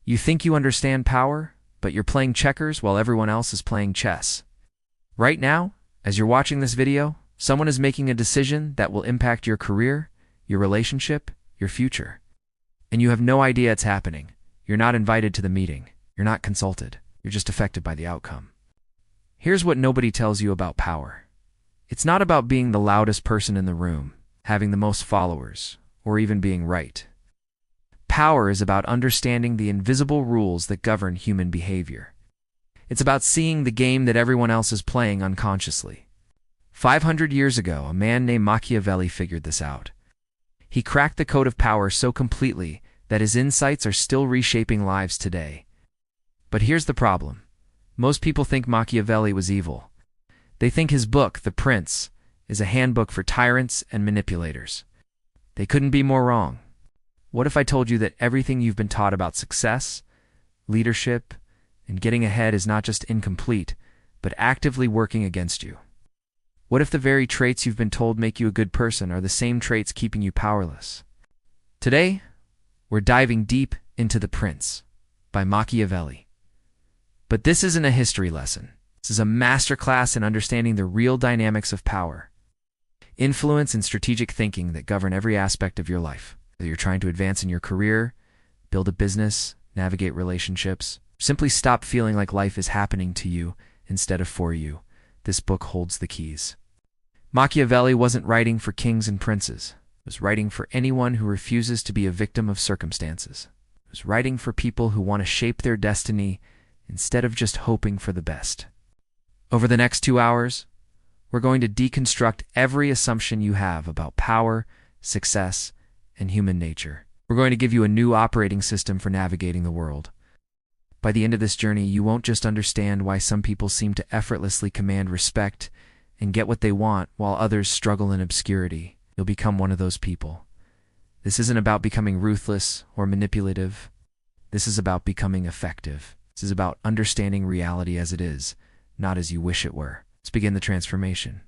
You think you understand power, but you're playing checkers while everyone else is playing chess. Right now, as you're watching this video, someone is making a decision that will impact your career, your relationship, your future. And you have no idea it's happening. You're not invited to the meeting. You're not consulted. You're just affected by the outcome. Here's what nobody tells you about power. It's not about being the loudest person in the room, having the most followers, or even being right. Power is about understanding the invisible rules that govern human behavior. It's about seeing the game that everyone else is playing unconsciously. 500 years ago, a man named Machiavelli figured this out. He cracked the code of power so completely that his insights are still reshaping lives today. But here's the problem. Most people think Machiavelli was evil. They think his book, The Prince, is a handbook for tyrants and manipulators. They couldn't be more wrong. What if I told you that everything you've been taught about success, leadership, and getting ahead is not just incomplete, but actively working against you? What if the very traits you've been told make you a good person are the same traits keeping you powerless? Today, we're diving deep into The Prince by Machiavelli. But this isn't a history lesson. This is a masterclass in understanding the real dynamics of power, influence, and strategic thinking that govern every aspect of your life. Whether you're trying to advance in your career, build a business, navigate relationships, simply stop feeling like life is happening to you instead of for you, this book holds the keys. Machiavelli wasn't writing for kings and princes. He was writing for anyone who refuses to be a victim of circumstances. He was writing for people who want to shape their destiny instead of just hoping for the best. Over the next 2 hours, we're going to deconstruct every assumption you have about power, success, and human nature. We're going to give you a new operating system for navigating the world. By the end of this journey, you won't just understand why some people seem to effortlessly command respect and get what they want while others struggle in obscurity. You'll become one of those people. This isn't about becoming ruthless or manipulative. This is about becoming effective. This is about understanding reality as it is, not as you wish it were. Let's begin the transformation.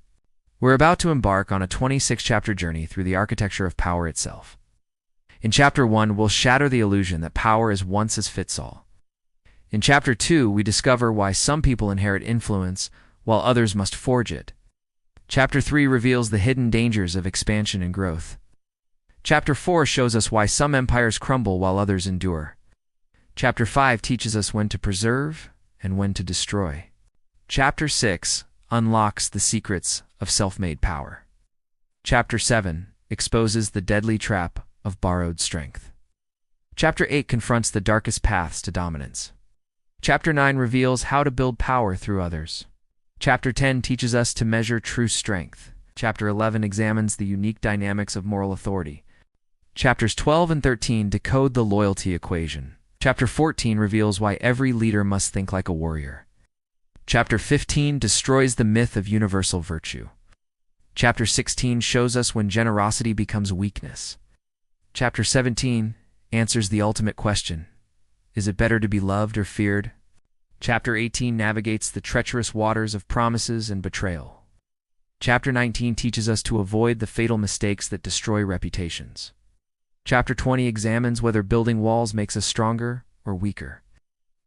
We're about to embark on a 26-chapter journey through the architecture of power itself. In Chapter 1, we'll shatter the illusion that power is one-size-fits-all. In Chapter 2, we discover why some people inherit influence while others must forge it. Chapter 3 reveals the hidden dangers of expansion and growth. Chapter 4 shows us why some empires crumble while others endure. Chapter 5 teaches us when to preserve and when to destroy. Chapter 6 unlocks the secrets of self-made power. Chapter 7 exposes the deadly trap of borrowed strength. Chapter 8 confronts the darkest paths to dominance. Chapter 9 reveals how to build power through others. Chapter 10 teaches us to measure true strength. Chapter 11 examines the unique dynamics of moral authority. Chapters 12 and 13 decode the loyalty equation. Chapter 14 reveals why every leader must think like a warrior. Chapter 15 destroys the myth of universal virtue. Chapter 16 shows us when generosity becomes weakness. Chapter 17 answers the ultimate question: is it better to be loved or feared? Chapter 18 navigates the treacherous waters of promises and betrayal. Chapter 19 teaches us to avoid the fatal mistakes that destroy reputations. Chapter 20 examines whether building walls makes us stronger or weaker.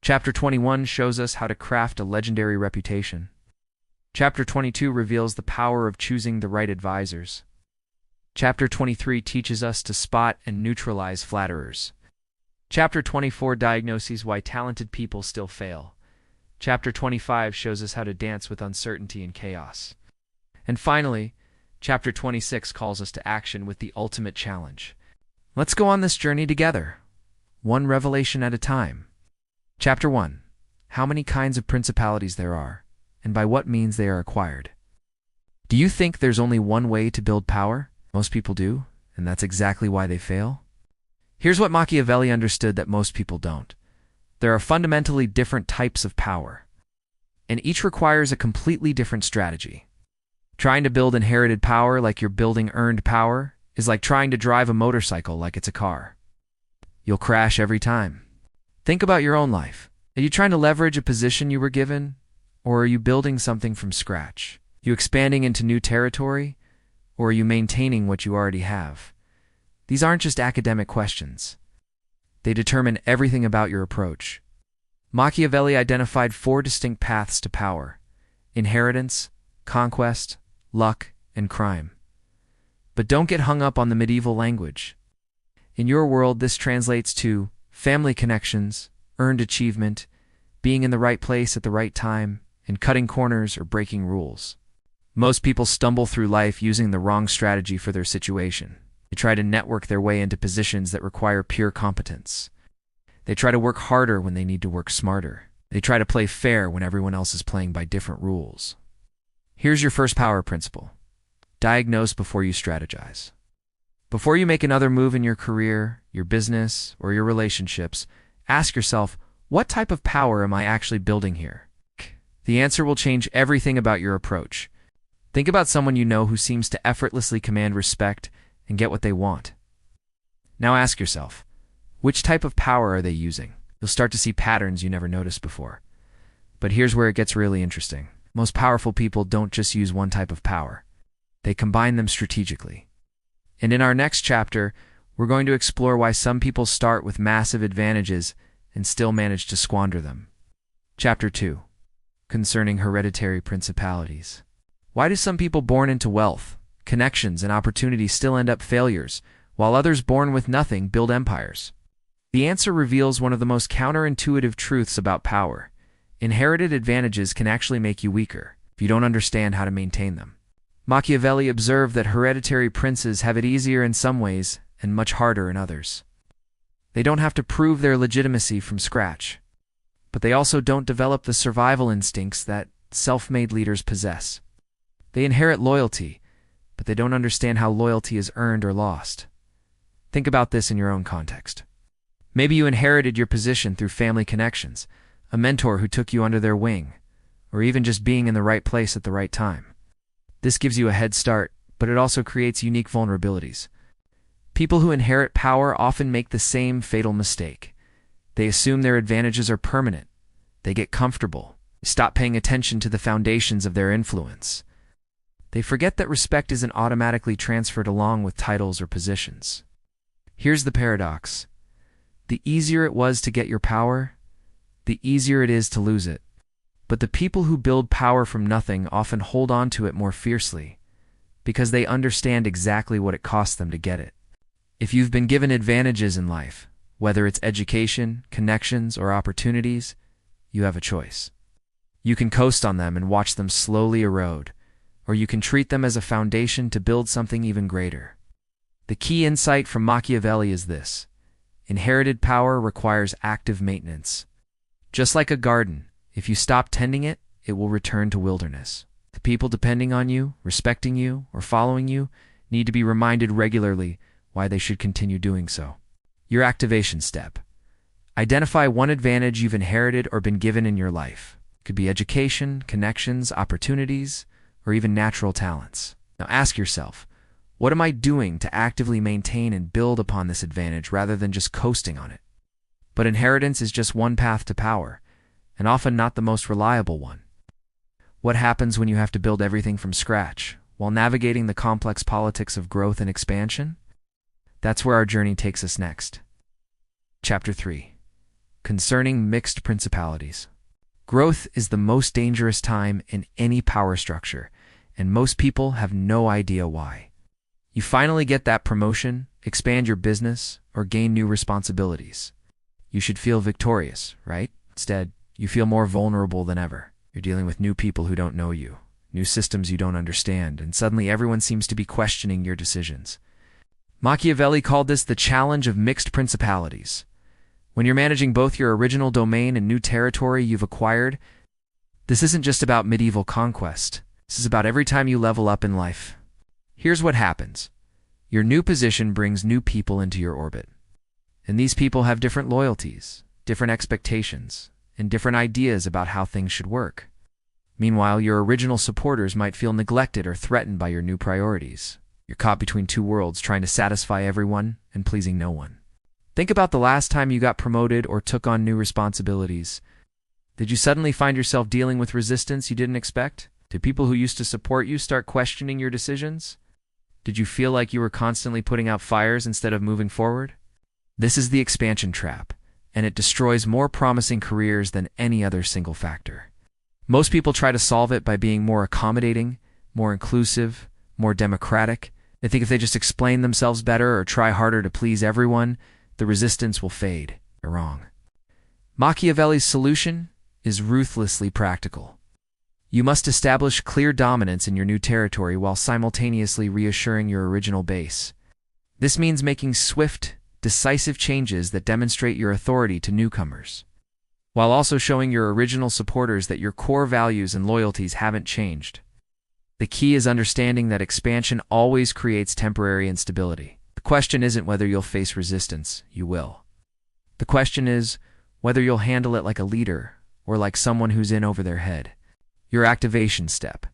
Chapter 21 shows us how to craft a legendary reputation. Chapter 22 reveals the power of choosing the right advisors. Chapter 23 teaches us to spot and neutralize flatterers. Chapter 24 diagnoses why talented people still fail. Chapter 25 shows us how to dance with uncertainty and chaos. And finally, Chapter 26 calls us to action with the ultimate challenge. Let's go on this journey together, one revelation at a time. Chapter 1. How many kinds of principalities there are, and by what means they are acquired. Do you think there's only one way to build power? Most people do, and that's exactly why they fail. Here's what Machiavelli understood that most people don't. There are fundamentally different types of power, and each requires a completely different strategy. Trying to build inherited power like you're building earned power is like trying to drive a motorcycle like it's a car. You'll crash every time. Think about your own life. Are you trying to leverage a position you were given, or are you building something from scratch? Are you expanding into new territory, or are you maintaining what you already have? These aren't just academic questions. They determine everything about your approach. Machiavelli identified 4 distinct paths to power: inheritance, conquest, luck, and crime. But don't get hung up on the medieval language. In your world, this translates to family connections, earned achievement, being in the right place at the right time, and cutting corners or breaking rules. Most people stumble through life using the wrong strategy for their situation. They try to network their way into positions that require pure competence. They try to work harder when they need to work smarter. They try to play fair when everyone else is playing by different rules. Here's your first power principle: diagnose before you strategize. Before you make another move in your career, your business, or your relationships, ask yourself, what type of power am I actually building here? The answer will change everything about your approach. Think about someone you know who seems to effortlessly command respect and get what they want. Now ask yourself, which type of power are they using? You'll start to see patterns you never noticed before. But here's where it gets really interesting. Most powerful people don't just use one type of power. They combine them strategically. And in our next chapter, we're going to explore why some people start with massive advantages and still manage to squander them. Chapter 2. Concerning hereditary principalities. Why do some people born into wealth, connections, and opportunity still end up failures, while others born with nothing build empires? The answer reveals one of the most counterintuitive truths about power. Inherited advantages can actually make you weaker if you don't understand how to maintain them. Machiavelli observed that hereditary princes have it easier in some ways and much harder in others. They don't have to prove their legitimacy from scratch, but they also don't develop the survival instincts that self-made leaders possess. They inherit loyalty, but they don't understand how loyalty is earned or lost. Think about this in your own context. Maybe you inherited your position through family connections, a mentor who took you under their wing, or even just being in the right place at the right time. This gives you a head start, but it also creates unique vulnerabilities. People who inherit power often make the same fatal mistake. They assume their advantages are permanent. They get comfortable, stop paying attention to the foundations of their influence. They forget that respect isn't automatically transferred along with titles or positions. Here's the paradox. The easier it was to get your power, the easier it is to lose it. But the people who build power from nothing often hold on to it more fiercely, because they understand exactly what it costs them to get it. If you've been given advantages in life, whether it's education, connections, or opportunities, you have a choice. You can coast on them and watch them slowly erode, or you can treat them as a foundation to build something even greater. The key insight from Machiavelli is this: inherited power requires active maintenance. Just like a garden, if you stop tending it, it will return to wilderness. The people depending on you, respecting you, or following you need to be reminded regularly why they should continue doing so. Your activation step. Identify one advantage you've inherited or been given in your life. It could be education, connections, opportunities, or even natural talents. Now ask yourself, what am I doing to actively maintain and build upon this advantage rather than just coasting on it? But inheritance is just one path to power, and often not the most reliable one. What happens when you have to build everything from scratch, while navigating the complex politics of growth and expansion? That's where our journey takes us next. Chapter 3. Concerning mixed principalities. Growth is the most dangerous time in any power structure, and most people have no idea why. You finally get that promotion, expand your business, or gain new responsibilities. You should feel victorious, right? Instead, you feel more vulnerable than ever. You're dealing with new people who don't know you, new systems you don't understand, and suddenly everyone seems to be questioning your decisions. Machiavelli called this the challenge of mixed principalities. When you're managing both your original domain and new territory you've acquired, this isn't just about medieval conquest. This is about every time you level up in life. Here's what happens. Your new position brings new people into your orbit. And these people have different loyalties, different expectations, and different ideas about how things should work. Meanwhile, your original supporters might feel neglected or threatened by your new priorities. You're caught between two worlds, trying to satisfy everyone and pleasing no one. Think about the last time you got promoted or took on new responsibilities. Did you suddenly find yourself dealing with resistance you didn't expect? Did people who used to support you start questioning your decisions? Did you feel like you were constantly putting out fires instead of moving forward? This is the expansion trap, and it destroys more promising careers than any other single factor. Most people try to solve it by being more accommodating, more inclusive, more democratic. They think if they just explain themselves better or try harder to please everyone, the resistance will fade. They're wrong. Machiavelli's solution is ruthlessly practical. You must establish clear dominance in your new territory while simultaneously reassuring your original base. This means making swift, decisive changes that demonstrate your authority to newcomers, while also showing your original supporters that your core values and loyalties haven't changed. The key is understanding that expansion always creates temporary instability. The question isn't whether you'll face resistance, you will. The question is whether you'll handle it like a leader or like someone who's in over their head. Your activation step.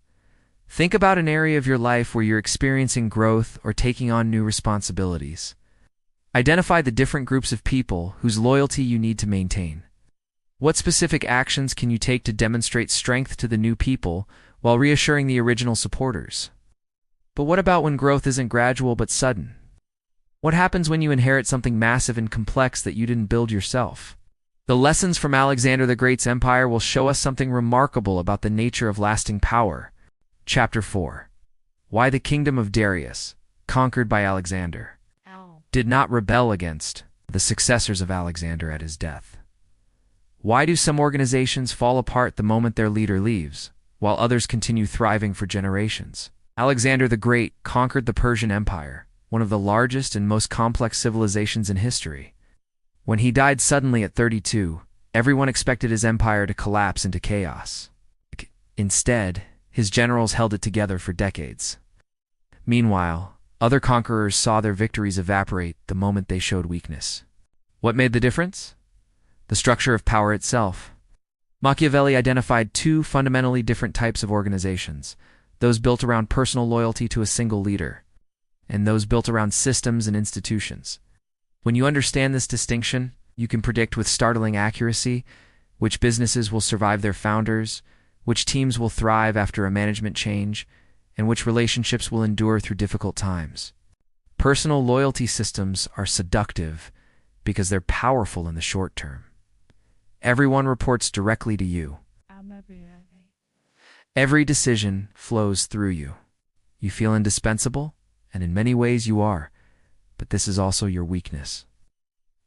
Think about an area of your life where you're experiencing growth or taking on new responsibilities. Identify the different groups of people whose loyalty you need to maintain. What specific actions can you take to demonstrate strength to the new people while reassuring the original supporters? But what about when growth isn't gradual but sudden? What happens when you inherit something massive and complex that you didn't build yourself? The lessons from Alexander the Great's empire will show us something remarkable about the nature of lasting power. Chapter 4. Why the kingdom of Darius, conquered by Alexander, did not rebel against the successors of Alexander at his death. Why do some organizations fall apart the moment their leader leaves, while others continue thriving for generations? Alexander the Great conquered the Persian Empire, one of the largest and most complex civilizations in history. When he died suddenly at 32, everyone expected his empire to collapse into chaos. Instead, his generals held it together for decades. Meanwhile, other conquerors saw their victories evaporate the moment they showed weakness. What made the difference? The structure of power itself. Machiavelli identified two fundamentally different types of organizations: those built around personal loyalty to a single leader, and those built around systems and institutions. When you understand this distinction, you can predict with startling accuracy which businesses will survive their founders, which teams will thrive after a management change, and which relationships will endure through difficult times. Personal loyalty systems are seductive because they're powerful in the short term. Everyone reports directly to you. Every decision flows through you. You feel indispensable, and in many ways you are, but this is also your weakness.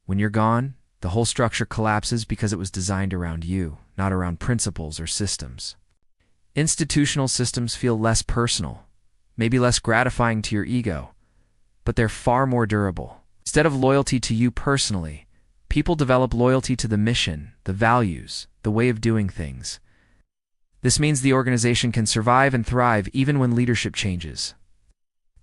When you're gone, the whole structure collapses because it was designed around you, not around principles or systems. Institutional systems feel less personal, maybe less gratifying to your ego, but they're far more durable. Instead of loyalty to you personally, people develop loyalty to the mission, the values, the way of doing things. This means the organization can survive and thrive even when leadership changes.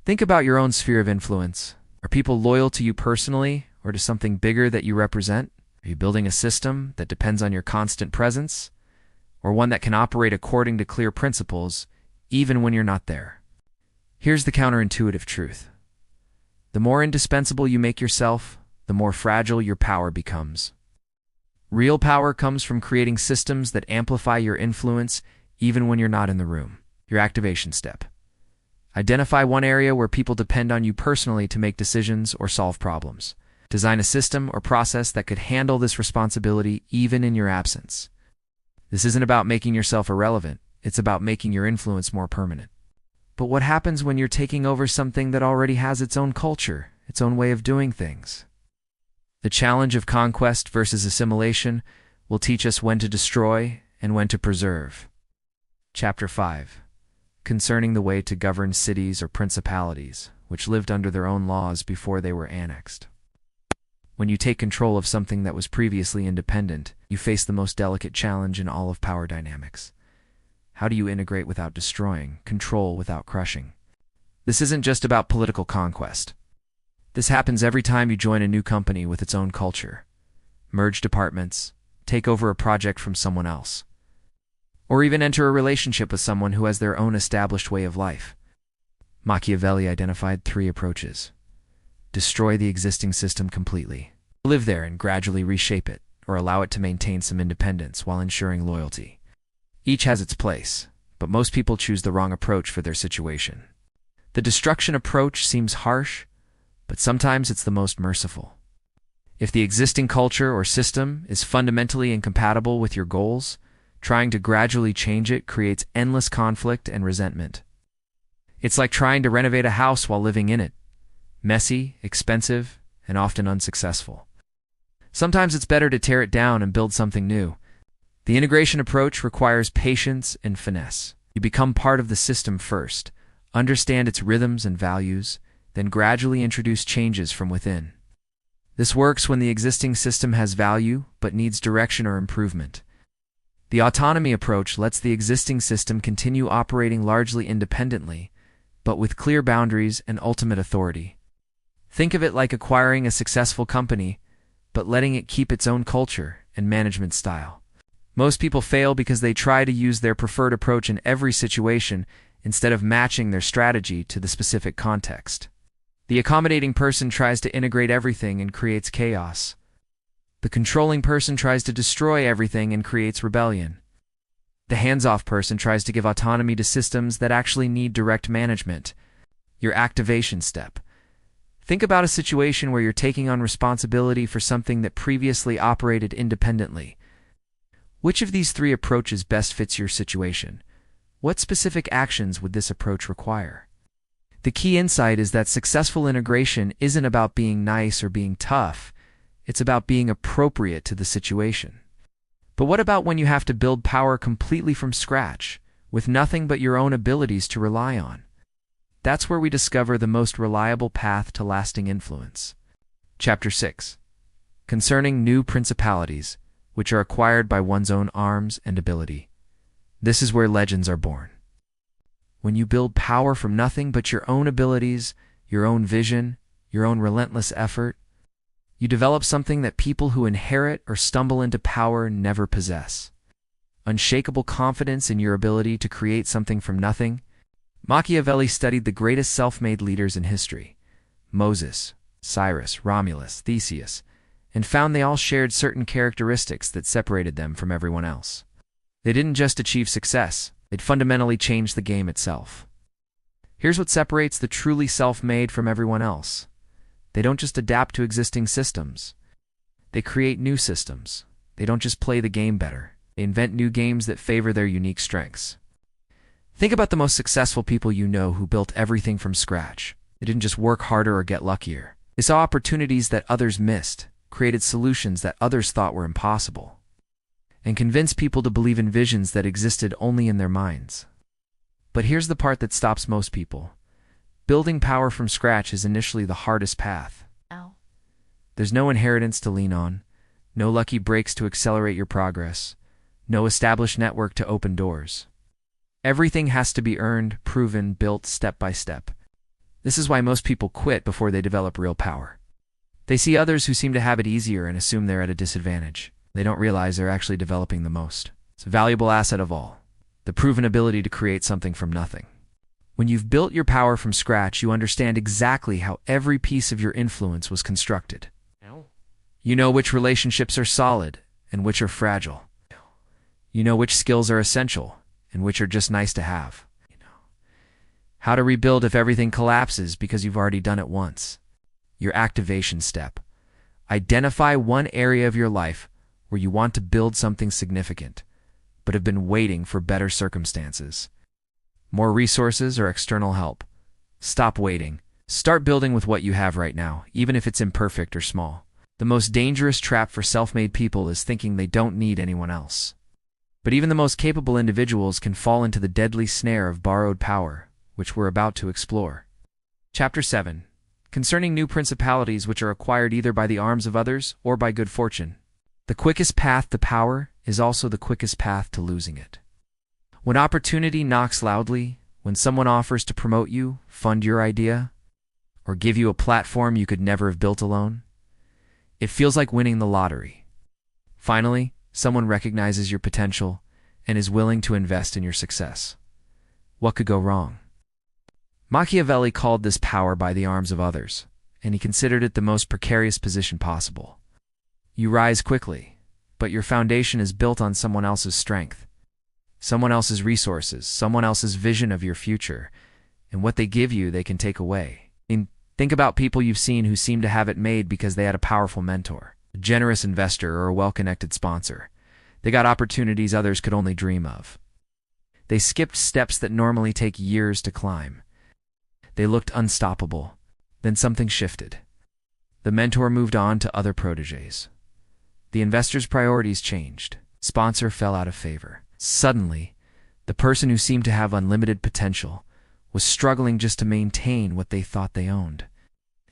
Think about your own sphere of influence. Are people loyal to you personally or to something bigger that you represent? Are you building a system that depends on your constant presence, or one that can operate according to clear principles even when you're not there? Here's the counterintuitive truth. The more indispensable you make yourself, the more fragile your power becomes. Real power comes from creating systems that amplify your influence even when you're not in the room. Your activation step. Identify one area where people depend on you personally to make decisions or solve problems. Design a system or process that could handle this responsibility even in your absence. This isn't about making yourself irrelevant, it's about making your influence more permanent. But what happens when you're taking over something that already has its own culture, its own way of doing things? The challenge of conquest versus assimilation will teach us when to destroy and when to preserve. Chapter 5. Concerning the way to govern cities or principalities, which lived under their own laws before they were annexed. When you take control of something that was previously independent, you face the most delicate challenge in all of power dynamics. How do you integrate without destroying, control without crushing? This isn't just about political conquest. This happens every time you join a new company with its own culture, merge departments, take over a project from someone else, or even enter a relationship with someone who has their own established way of life. Machiavelli identified 3 approaches. Destroy the existing system completely. Live there and gradually reshape it, or allow it to maintain some independence while ensuring loyalty. Each has its place, but most people choose the wrong approach for their situation. The destruction approach seems harsh, but sometimes it's the most merciful. If the existing culture or system is fundamentally incompatible with your goals, trying to gradually change it creates endless conflict and resentment. It's like trying to renovate a house while living in it. Messy, expensive, and often unsuccessful. Sometimes it's better to tear it down and build something new. The integration approach requires patience and finesse. You become part of the system first, understand its rhythms and values, then gradually introduce changes from within. This works when the existing system has value but needs direction or improvement. The autonomy approach lets the existing system continue operating largely independently, but with clear boundaries and ultimate authority. Think of it like acquiring a successful company, but letting it keep its own culture and management style. Most people fail because they try to use their preferred approach in every situation instead of matching their strategy to the specific context. The accommodating person tries to integrate everything and creates chaos. The controlling person tries to destroy everything and creates rebellion. The hands-off person tries to give autonomy to systems that actually need direct management. Your activation step. Think about a situation where you're taking on responsibility for something that previously operated independently. Which of these three approaches best fits your situation? What specific actions would this approach require? The key insight is that successful integration isn't about being nice or being tough. It's about being appropriate to the situation. But what about when you have to build power completely from scratch, with nothing but your own abilities to rely on? That's where we discover the most reliable path to lasting influence. Chapter 6. Concerning new principalities, which are acquired by one's own arms and ability. This is where legends are born. When you build power from nothing but your own abilities, your own vision, your own relentless effort, you develop something that people who inherit or stumble into power never possess. Unshakable confidence in your ability to create something from nothing. Machiavelli studied the greatest self-made leaders in history, Moses, Cyrus, Romulus, Theseus, and found they all shared certain characteristics that separated them from everyone else. They didn't just achieve success, they'd fundamentally changed the game itself. Here's what separates the truly self-made from everyone else. They don't just adapt to existing systems. They create new systems. They don't just play the game better. They invent new games that favor their unique strengths. Think about the most successful people you know who built everything from scratch. They didn't just work harder or get luckier. They saw opportunities that others missed, created solutions that others thought were impossible, and convinced people to believe in visions that existed only in their minds. But here's the part that stops most people. Building power from scratch is initially the hardest path. There's no inheritance to lean on, no lucky breaks to accelerate your progress, no established network to open doors. Everything has to be earned, proven, built step by step. This is why most people quit before they develop real power. They see others who seem to have it easier and assume they're at a disadvantage. They don't realize they're actually developing the most. It's a valuable asset of all, the proven ability to create something from nothing. When you've built your power from scratch, you understand exactly how every piece of your influence was constructed. You know which relationships are solid and which are fragile. You know which skills are essential and which are just nice to have. How to rebuild if everything collapses because you've already done it once. Your activation step. Identify one area of your life where you want to build something significant, but have been waiting for better circumstances. More resources or external help. Stop waiting. Start building with what you have right now, even if it's imperfect or small. The most dangerous trap for self-made people is thinking they don't need anyone else. But even the most capable individuals can fall into the deadly snare of borrowed power, which we're about to explore. Chapter 7. Concerning new principalities which are acquired either by the arms of others or by good fortune. The quickest path to power is also the quickest path to losing it. When opportunity knocks loudly, when someone offers to promote you, fund your idea, or give you a platform you could never have built alone, it feels like winning the lottery. Finally, someone recognizes your potential and is willing to invest in your success. What could go wrong? Machiavelli called this power by the arms of others, and he considered it the most precarious position possible. You rise quickly, but your foundation is built on someone else's strength, someone else's resources, someone else's vision of your future, and what they give you they can take away. Think about people you've seen who seem to have it made because they had a powerful mentor, a generous investor, or a well-connected sponsor. They got opportunities others could only dream of. They skipped steps that normally take years to climb. They looked unstoppable. Then something shifted. The mentor moved on to other protégés. The investor's priorities changed. Sponsor fell out of favor. Suddenly, the person who seemed to have unlimited potential was struggling just to maintain what they thought they owned.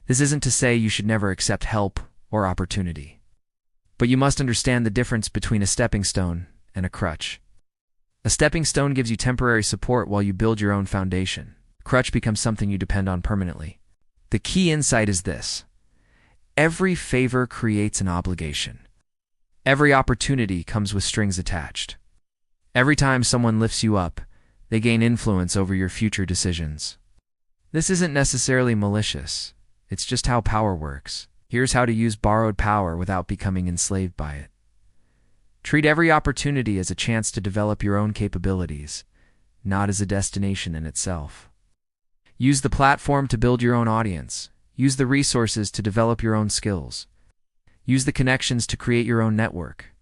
This isn't to say you should never accept help or opportunity, but you must understand the difference between a stepping stone and a crutch. A stepping stone gives you temporary support while you build your own foundation. A crutch becomes something you depend on permanently. The key insight is this: every favor creates an obligation. Every opportunity comes with strings attached. Every time someone lifts you up, they gain influence over your future decisions. This isn't necessarily malicious. It's just how power works. Here's how to use borrowed power without becoming enslaved by it. Treat every opportunity as a chance to develop your own capabilities, not as a destination in itself. Use the platform to build your own audience. Use the resources to develop your own skills. Use the connections to create your own network.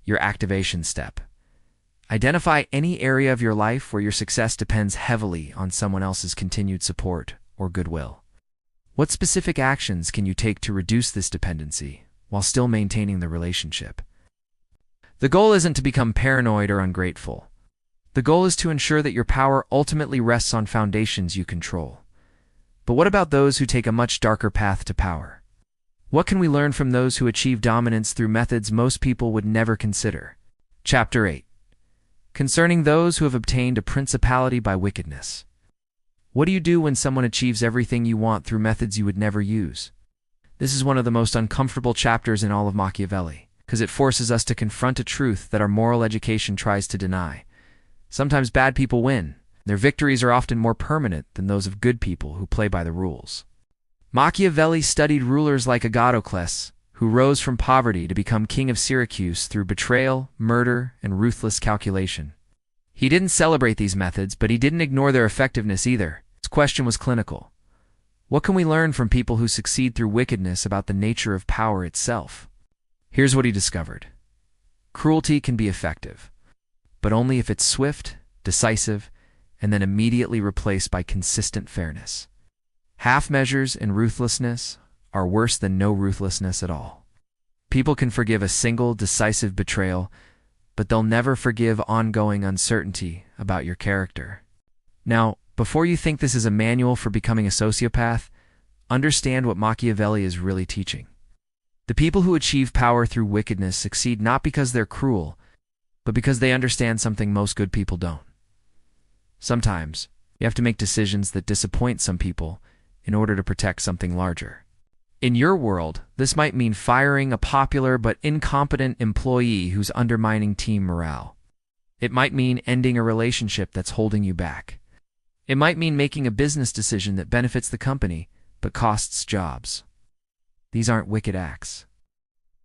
Your activation step. Identify any area of your life where your success depends heavily on someone else's continued support or goodwill. What specific actions can you take to reduce this dependency while still maintaining the relationship? The goal isn't to become paranoid or ungrateful. The goal is to ensure that your power ultimately rests on foundations you control. But what about those who take a much darker path to power? What can we learn from those who achieve dominance through methods most people would never consider? Chapter 8. Concerning those who have obtained a principality by wickedness. What do you do when someone achieves everything you want through methods you would never use? This is one of the most uncomfortable chapters in all of Machiavelli, because it forces us to confront a truth that our moral education tries to deny. Sometimes bad people win. Their victories are often more permanent than those of good people who play by the rules. Machiavelli studied rulers like Agotocles, who rose from poverty to become king of Syracuse through betrayal, murder, and ruthless calculation. He didn't celebrate these methods, but he didn't ignore their effectiveness either. His question was clinical. What can we learn from people who succeed through wickedness about the nature of power itself? Here's what he discovered. Cruelty can be effective, but only if it's swift, decisive, and then immediately replaced by consistent fairness. Half measures and ruthlessness are worse than no ruthlessness at all. People can forgive a single decisive betrayal, but they'll never forgive ongoing uncertainty about your character. Now, before you think this is a manual for becoming a sociopath, understand what Machiavelli is really teaching. The people who achieve power through wickedness succeed not because they're cruel, but because they understand something most good people don't. Sometimes, you have to make decisions that disappoint some people in order to protect something larger. In your world, this might mean firing a popular but incompetent employee who's undermining team morale. It might mean ending a relationship that's holding you back. It might mean making a business decision that benefits the company but costs jobs. These aren't wicked acts,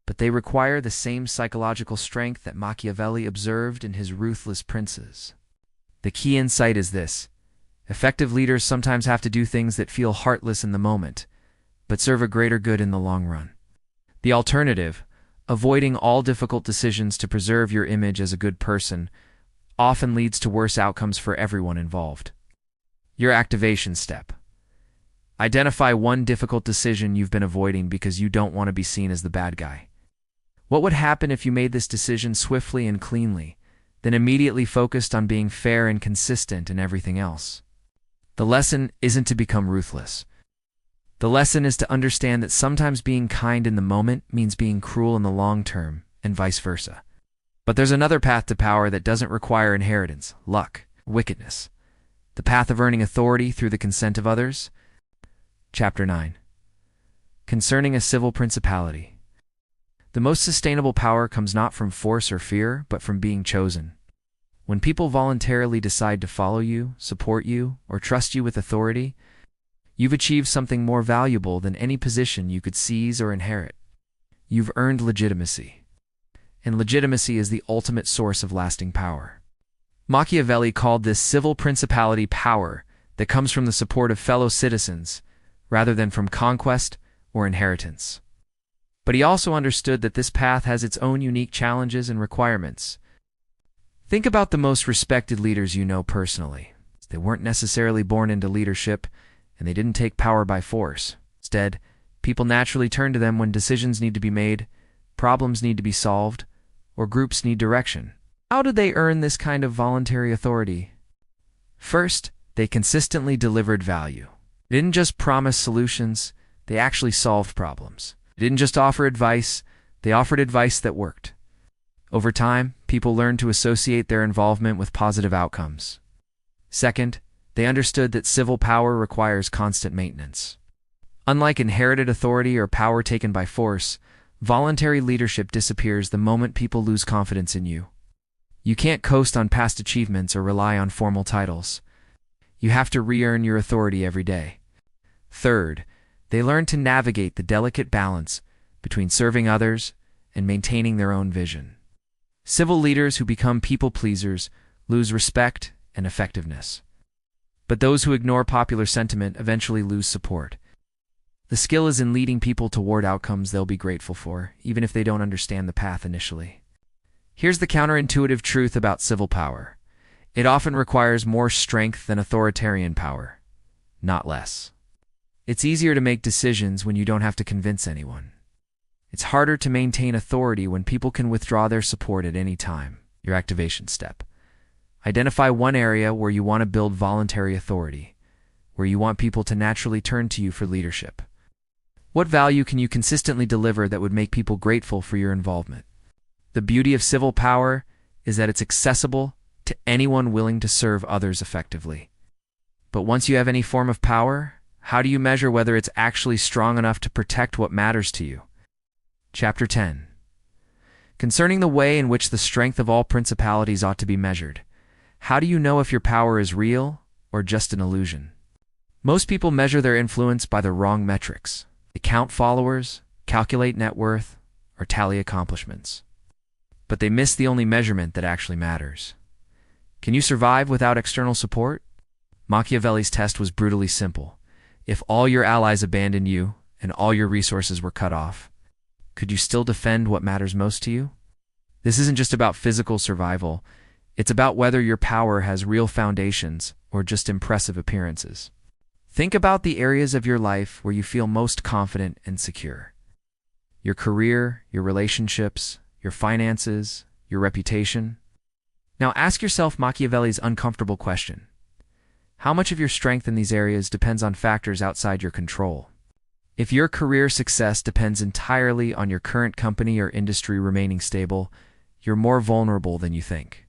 but they require the same psychological strength that Machiavelli observed in his ruthless princes. The key insight is this: effective leaders sometimes have to do things that feel heartless in the moment, but serve a greater good in the long run. The alternative, avoiding all difficult decisions to preserve your image as a good person, often leads to worse outcomes for everyone involved. Your activation step. Identify one difficult decision you've been avoiding because you don't want to be seen as the bad guy. What would happen if you made this decision swiftly and cleanly, then immediately focused on being fair and consistent in everything else? The lesson isn't to become ruthless. The lesson is to understand that sometimes being kind in the moment means being cruel in the long term, and vice versa. But there's another path to power that doesn't require inheritance, luck, wickedness. The path of earning authority through the consent of others. Chapter 9. Concerning a civil principality. The most sustainable power comes not from force or fear, but from being chosen. When people voluntarily decide to follow you, support you, or trust you with authority, you've achieved something more valuable than any position you could seize or inherit. You've earned legitimacy. And legitimacy is the ultimate source of lasting power. Machiavelli called this civil principality power that comes from the support of fellow citizens, rather than from conquest or inheritance. But he also understood that this path has its own unique challenges and requirements. Think about the most respected leaders you know personally. They weren't necessarily born into leadership, and they didn't take power by force. Instead, people naturally turn to them when decisions need to be made, problems need to be solved, or groups need direction. How did they earn this kind of voluntary authority? First, they consistently delivered value. They didn't just promise solutions, they actually solved problems. They didn't just offer advice, they offered advice that worked. Over time, people learned to associate their involvement with positive outcomes. Second, they understood that civil power requires constant maintenance. Unlike inherited authority or power taken by force, voluntary leadership disappears the moment people lose confidence in you. You can't coast on past achievements or rely on formal titles. You have to re-earn your authority every day. Third, they learn to navigate the delicate balance between serving others and maintaining their own vision. Civil leaders who become people-pleasers lose respect and effectiveness. But those who ignore popular sentiment eventually lose support. The skill is in leading people toward outcomes they'll be grateful for, even if they don't understand the path initially. Here's the counterintuitive truth about civil power. It often requires more strength than authoritarian power, not less. It's easier to make decisions when you don't have to convince anyone. It's harder to maintain authority when people can withdraw their support at any time. Your activation step. Identify one area where you want to build voluntary authority, where you want people to naturally turn to you for leadership. What value can you consistently deliver that would make people grateful for your involvement? The beauty of civil power is that it's accessible to anyone willing to serve others effectively. But once you have any form of power, how do you measure whether it's actually strong enough to protect what matters to you? Chapter 10. Concerning the way in which the strength of all principalities ought to be measured. How do you know if your power is real or just an illusion? Most people measure their influence by the wrong metrics. They count followers, calculate net worth, or tally accomplishments. But they miss the only measurement that actually matters. Can you survive without external support? Machiavelli's test was brutally simple. If all your allies abandoned you and all your resources were cut off, could you still defend what matters most to you? This isn't just about physical survival. It's about whether your power has real foundations or just impressive appearances. Think about the areas of your life where you feel most confident and secure. Your career, your relationships, your finances, your reputation. Now ask yourself Machiavelli's uncomfortable question. How much of your strength in these areas depends on factors outside your control? If your career success depends entirely on your current company or industry remaining stable, you're more vulnerable than you think.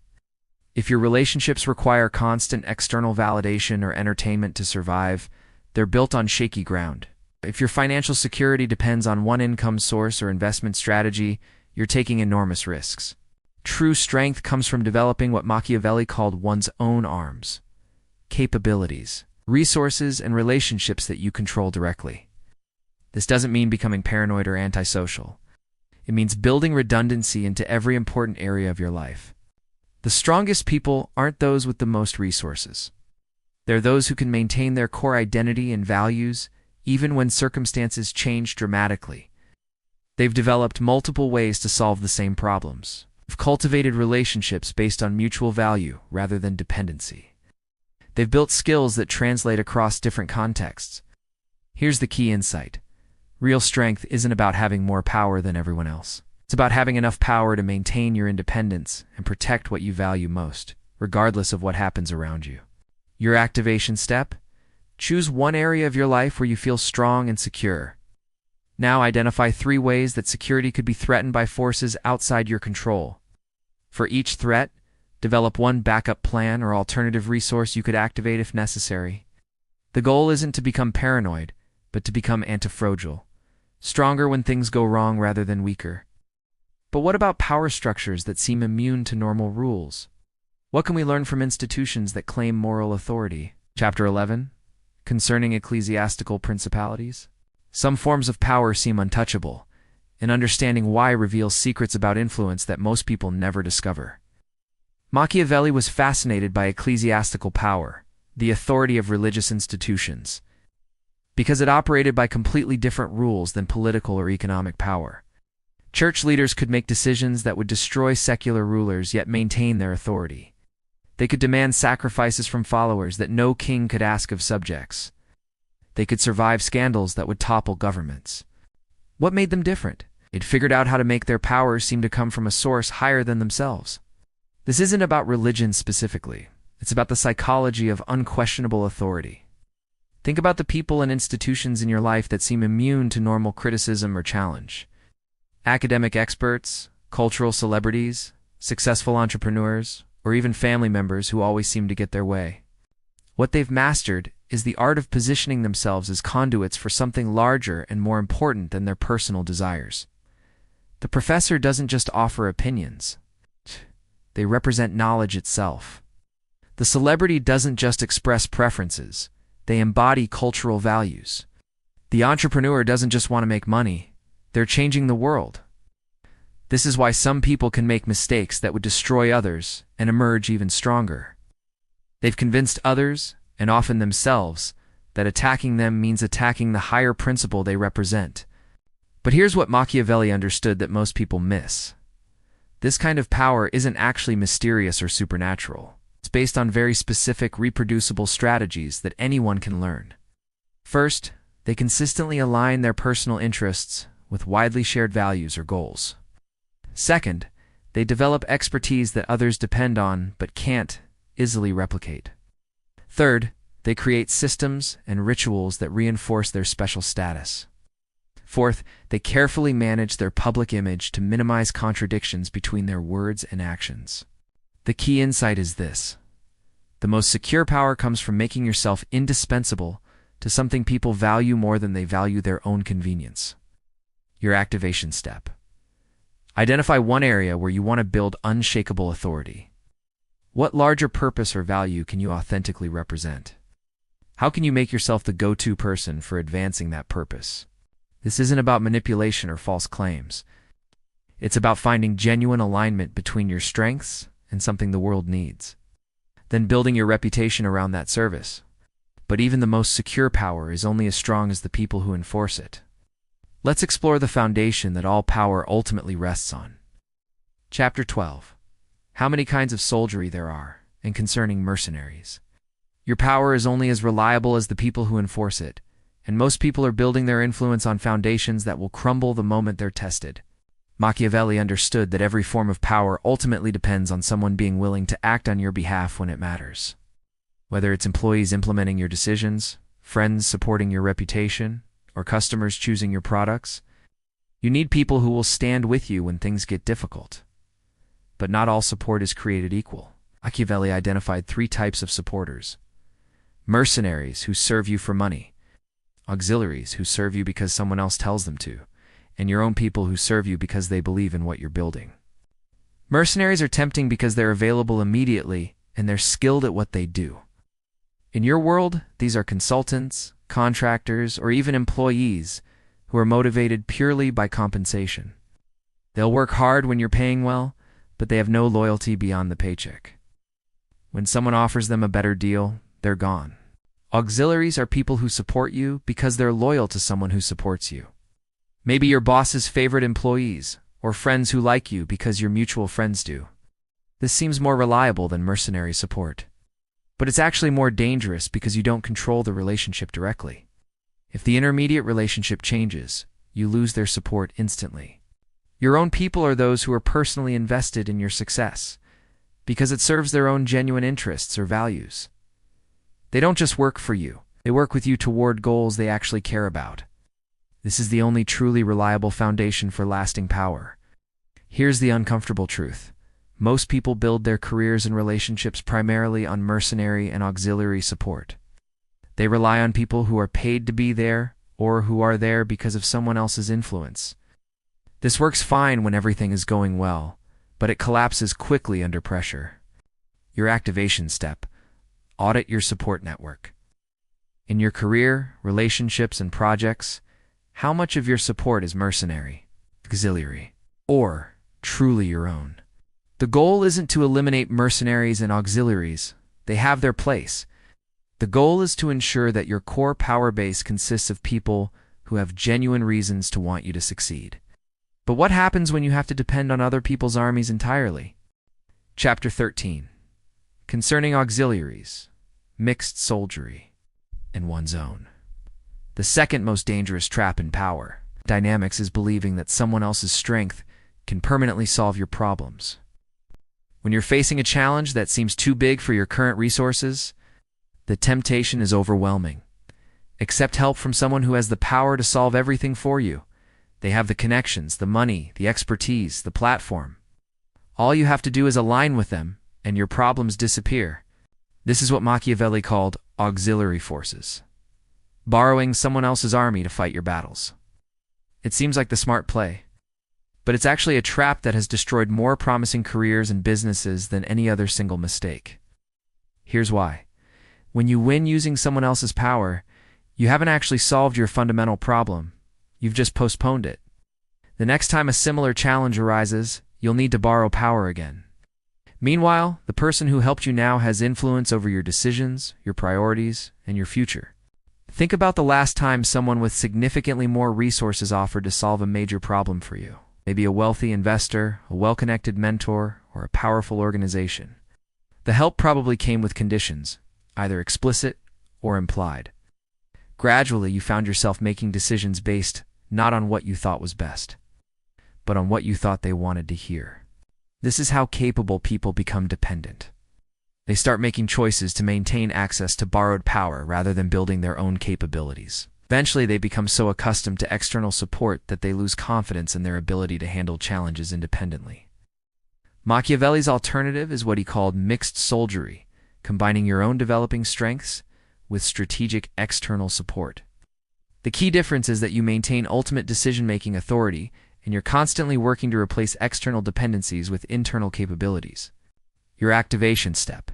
If your relationships require constant external validation or entertainment to survive, they're built on shaky ground. If your financial security depends on one income source or investment strategy, you're taking enormous risks. True strength comes from developing what Machiavelli called one's own arms, capabilities, resources, and relationships that you control directly. This doesn't mean becoming paranoid or antisocial. It means building redundancy into every important area of your life. The strongest people aren't those with the most resources. They're those who can maintain their core identity and values even when circumstances change dramatically. They've developed multiple ways to solve the same problems. They've cultivated relationships based on mutual value rather than dependency. They've built skills that translate across different contexts. Here's the key insight. Real strength isn't about having more power than everyone else. It's about having enough power to maintain your independence and protect what you value most, regardless of what happens around you. Your activation step? Choose one area of your life where you feel strong and secure. Now identify 3 ways that security could be threatened by forces outside your control. For each threat, develop one backup plan or alternative resource you could activate if necessary. The goal isn't to become paranoid, but to become antifragile, stronger when things go wrong rather than weaker. But what about power structures that seem immune to normal rules? What can we learn from institutions that claim moral authority? Chapter 11. Concerning ecclesiastical principalities. Some forms of power seem untouchable, and understanding why reveals secrets about influence that most people never discover. Machiavelli was fascinated by ecclesiastical power, the authority of religious institutions. because it operated by completely different rules than political or economic power. Church leaders could make decisions that would destroy secular rulers yet maintain their authority. They could demand sacrifices from followers that no king could ask of subjects. They could survive scandals that would topple governments. What made them different? They'd figured out how to make their power seem to come from a source higher than themselves. This isn't about religion specifically. It's about the psychology of unquestionable authority. Think about the people and institutions in your life that seem immune to normal criticism or challenge. Academic experts, cultural celebrities, successful entrepreneurs, or even family members who always seem to get their way. What they've mastered is the art of positioning themselves as conduits for something larger and more important than their personal desires. The professor doesn't just offer opinions. They represent knowledge itself. The celebrity doesn't just express preferences. They embody cultural values. The entrepreneur doesn't just want to make money. They're changing the world. This is why some people can make mistakes that would destroy others and emerge even stronger. They've convinced others, and often themselves, that attacking them means attacking the higher principle they represent. But here's what Machiavelli understood that most people miss. This kind of power isn't actually mysterious or supernatural. It's based on very specific, reproducible strategies that anyone can learn. First, they consistently align their personal interests with widely shared values or goals. Second, they develop expertise that others depend on but can't easily replicate. Third, they create systems and rituals that reinforce their special status. Fourth, they carefully manage their public image to minimize contradictions between their words and actions. The key insight is this: the most secure power comes from making yourself indispensable to something people value more than they value their own convenience. Your activation step. Identify one area where you want to build unshakable authority. What larger purpose or value can you authentically represent? How can you make yourself the go-to person for advancing that purpose? This isn't about manipulation or false claims. It's about finding genuine alignment between your strengths and something the world needs. Then building your reputation around that service. But even the most secure power is only as strong as the people who enforce it. Let's explore the foundation that all power ultimately rests on. Chapter 12. How many kinds of soldiery there are, and concerning mercenaries. Your power is only as reliable as the people who enforce it, and most people are building their influence on foundations that will crumble the moment they're tested. Machiavelli understood that every form of power ultimately depends on someone being willing to act on your behalf when it matters. Whether it's employees implementing your decisions, friends supporting your reputation, or customers choosing your products, you need people who will stand with you when things get difficult. But not all support is created equal. Machiavelli identified 3 types of supporters: mercenaries who serve you for money, auxiliaries who serve you because someone else tells them to, and your own people who serve you because they believe in what you're building. Mercenaries are tempting because they're available immediately and they're skilled at what they do. In your world, these are consultants, contractors, or even employees who are motivated purely by compensation. They'll work hard when you're paying well, but they have no loyalty beyond the paycheck. When someone offers them a better deal, they're gone. Auxiliaries are people who support you because they're loyal to someone who supports you. Maybe your boss's favorite employees, or friends who like you because your mutual friends do. This seems more reliable than mercenary support. But it's actually more dangerous because you don't control the relationship directly. If the intermediate relationship changes, you lose their support instantly. Your own people are those who are personally invested in your success, because it serves their own genuine interests or values. They don't just work for you, they work with you toward goals they actually care about. This is the only truly reliable foundation for lasting power. Here's the uncomfortable truth. Most people build their careers and relationships primarily on mercenary and auxiliary support. They rely on people who are paid to be there or who are there because of someone else's influence. This works fine when everything is going well, but it collapses quickly under pressure. Your activation step: audit your support network. In your career, relationships, and projects, how much of your support is mercenary, auxiliary, or truly your own? The goal isn't to eliminate mercenaries and auxiliaries. They have their place. The goal is to ensure that your core power base consists of people who have genuine reasons to want you to succeed. But what happens when you have to depend on other people's armies entirely? Chapter 13. Concerning auxiliaries, mixed soldiery, and one's own. The second most dangerous trap in power dynamics is believing that someone else's strength can permanently solve your problems. When you're facing a challenge that seems too big for your current resources, the temptation is overwhelming. Accept help from someone who has the power to solve everything for you. They have the connections, the money, the expertise, the platform. All you have to do is align with them, and your problems disappear. This is what Machiavelli called auxiliary forces. Borrowing someone else's army to fight your battles. It seems like the smart play, but it's actually a trap that has destroyed more promising careers and businesses than any other single mistake. Here's why. When you win using someone else's power, you haven't actually solved your fundamental problem. You've just postponed it. The next time a similar challenge arises, you'll need to borrow power again. Meanwhile, the person who helped you now has influence over your decisions, your priorities, and your future. Think about the last time someone with significantly more resources offered to solve a major problem for you. Maybe a wealthy investor, a well-connected mentor, or a powerful organization. The help probably came with conditions, either explicit or implied. Gradually, you found yourself making decisions based not on what you thought was best, but on what you thought they wanted to hear. This is how capable people become dependent. They start making choices to maintain access to borrowed power rather than building their own capabilities. Eventually, they become so accustomed to external support that they lose confidence in their ability to handle challenges independently. Machiavelli's alternative is what he called mixed soldiery, combining your own developing strengths with strategic external support. The key difference is that you maintain ultimate decision-making authority, and you're constantly working to replace external dependencies with internal capabilities. Your activation step.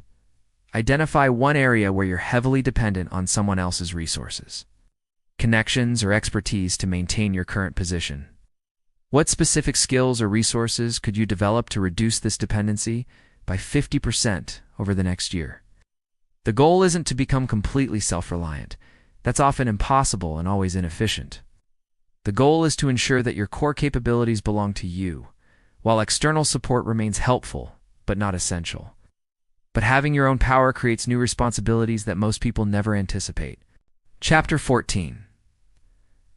Identify one area where you're heavily dependent on someone else's resources, connections, or expertise to maintain your current position. What specific skills or resources could you develop to reduce this dependency by 50% over the next year? The goal isn't to become completely self-reliant. That's often impossible and always inefficient. The goal is to ensure that your core capabilities belong to you, while external support remains helpful, but not essential. But having your own power creates new responsibilities that most people never anticipate. Chapter 14.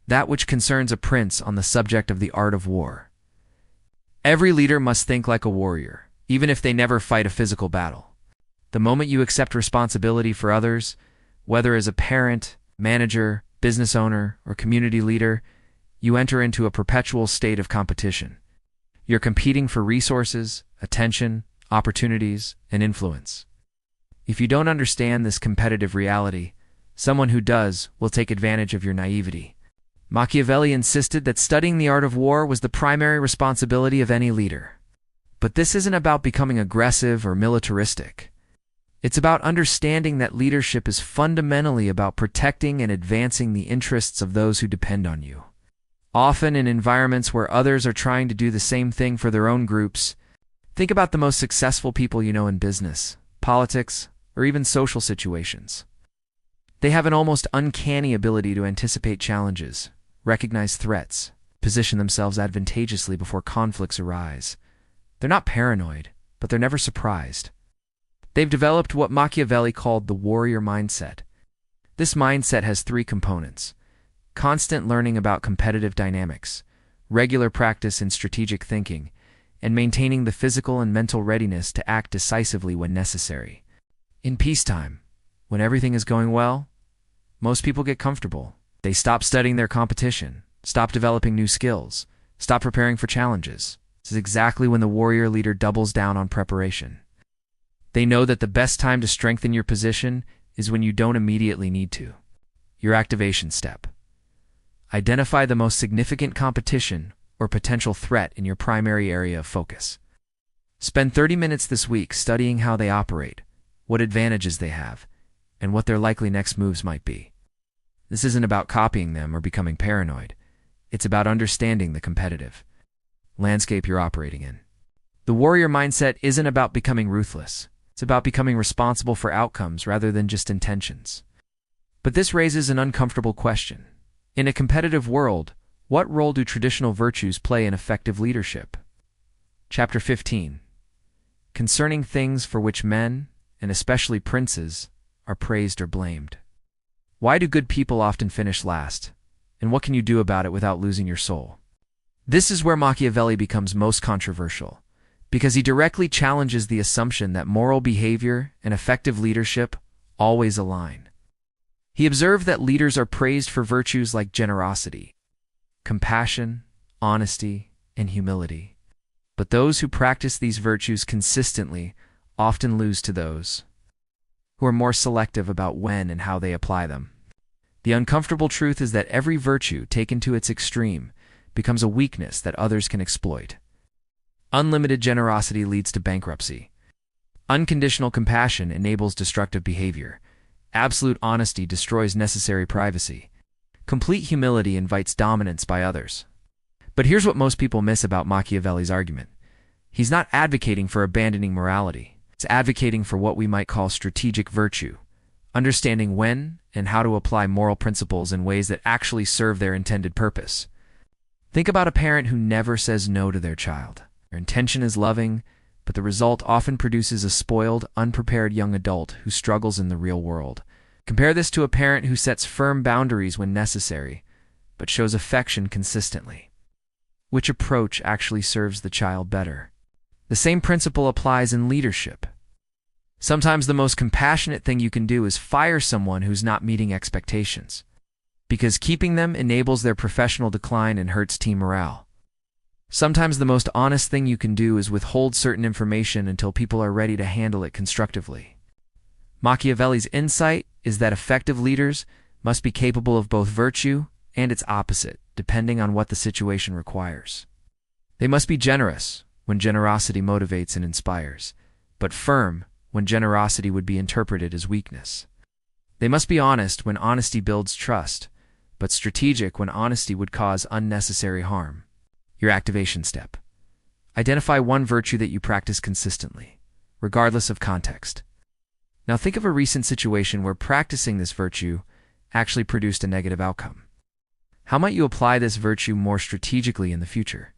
That which concerns a prince on the subject of the art of war. Every leader must think like a warrior, even if they never fight a physical battle. The moment you accept responsibility for others, whether as a parent, manager, business owner, or community leader, you enter into a perpetual state of competition. You're competing for resources, attention, opportunities, and influence. If you don't understand this competitive reality, someone who does will take advantage of your naivety. Machiavelli insisted that studying the art of war was the primary responsibility of any leader. But this isn't about becoming aggressive or militaristic. It's about understanding that leadership is fundamentally about protecting and advancing the interests of those who depend on you. Often in environments where others are trying to do the same thing for their own groups, think about the most successful people you know in business, politics, or even social situations. They have an almost uncanny ability to anticipate challenges, recognize threats, position themselves advantageously before conflicts arise. They're not paranoid, but they're never surprised. They've developed what Machiavelli called the warrior mindset. This mindset has three components: constant learning about competitive dynamics, regular practice in strategic thinking, and maintaining the physical and mental readiness to act decisively when necessary. In peacetime, when everything is going well, most people get comfortable. They stop studying their competition, stop developing new skills, stop preparing for challenges. This is exactly when the warrior leader doubles down on preparation. They know that the best time to strengthen your position is when you don't immediately need to. Your activation step. Identify the most significant competition or potential threat in your primary area of focus. Spend 30 minutes this week studying how they operate, what advantages they have, and what their likely next moves might be. This isn't about copying them or becoming paranoid. It's about understanding the competitive landscape you're operating in. The warrior mindset isn't about becoming ruthless. It's about becoming responsible for outcomes rather than just intentions. But this raises an uncomfortable question. In a competitive world, what role do traditional virtues play in effective leadership? Chapter 15. Concerning things for which men, and especially princes, are praised or blamed. Why do good people often finish last? And what can you do about it without losing your soul? This is where Machiavelli becomes most controversial, because he directly challenges the assumption that moral behavior and effective leadership always align. He observed that leaders are praised for virtues like generosity, compassion, honesty, and humility. But those who practice these virtues consistently often lose to those who are more selective about when and how they apply them. The uncomfortable truth is that every virtue taken to its extreme becomes a weakness that others can exploit. Unlimited generosity leads to bankruptcy. Unconditional compassion enables destructive behavior. Absolute honesty destroys necessary privacy. Complete humility invites dominance by others. But here's what most people miss about Machiavelli's argument. He's not advocating for abandoning morality. He's advocating for what we might call strategic virtue, understanding when and how to apply moral principles in ways that actually serve their intended purpose. Think about a parent who never says no to their child. Their intention is loving, but the result often produces a spoiled, unprepared young adult who struggles in the real world. Compare this to a parent who sets firm boundaries when necessary, but shows affection consistently. Which approach actually serves the child better? The same principle applies in leadership. Sometimes the most compassionate thing you can do is fire someone who's not meeting expectations, because keeping them enables their professional decline and hurts team morale. Sometimes the most honest thing you can do is withhold certain information until people are ready to handle it constructively. Machiavelli's insight is that effective leaders must be capable of both virtue and its opposite, depending on what the situation requires. They must be generous when generosity motivates and inspires, but firm when generosity would be interpreted as weakness. They must be honest when honesty builds trust, but strategic when honesty would cause unnecessary harm. Your activation step. Identify one virtue that you practice consistently, regardless of context. Now think of a recent situation where practicing this virtue actually produced a negative outcome. How might you apply this virtue more strategically in the future?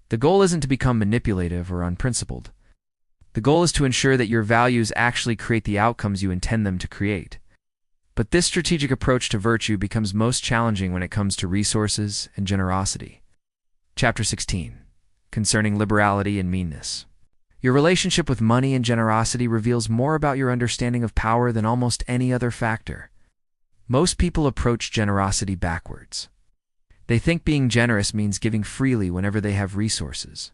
The goal isn't to become manipulative or unprincipled. The goal is to ensure that your values actually create the outcomes you intend them to create. But this strategic approach to virtue becomes most challenging when it comes to resources and generosity. Chapter 16. Concerning liberality and meanness. Your relationship with money and generosity reveals more about your understanding of power than almost any other factor. Most people approach generosity backwards. They think being generous means giving freely whenever they have resources,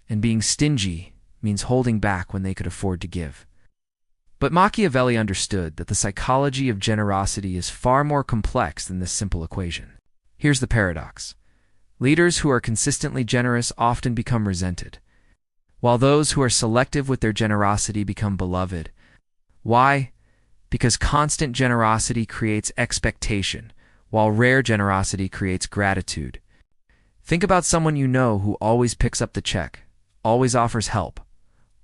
and being stingy means holding back when they could afford to give. But Machiavelli understood that the psychology of generosity is far more complex than this simple equation. Here's the paradox. Leaders who are consistently generous often become resented, while those who are selective with their generosity become beloved. Why? Because constant generosity creates expectation, while rare generosity creates gratitude. Think about someone you know who always picks up the check, always offers help,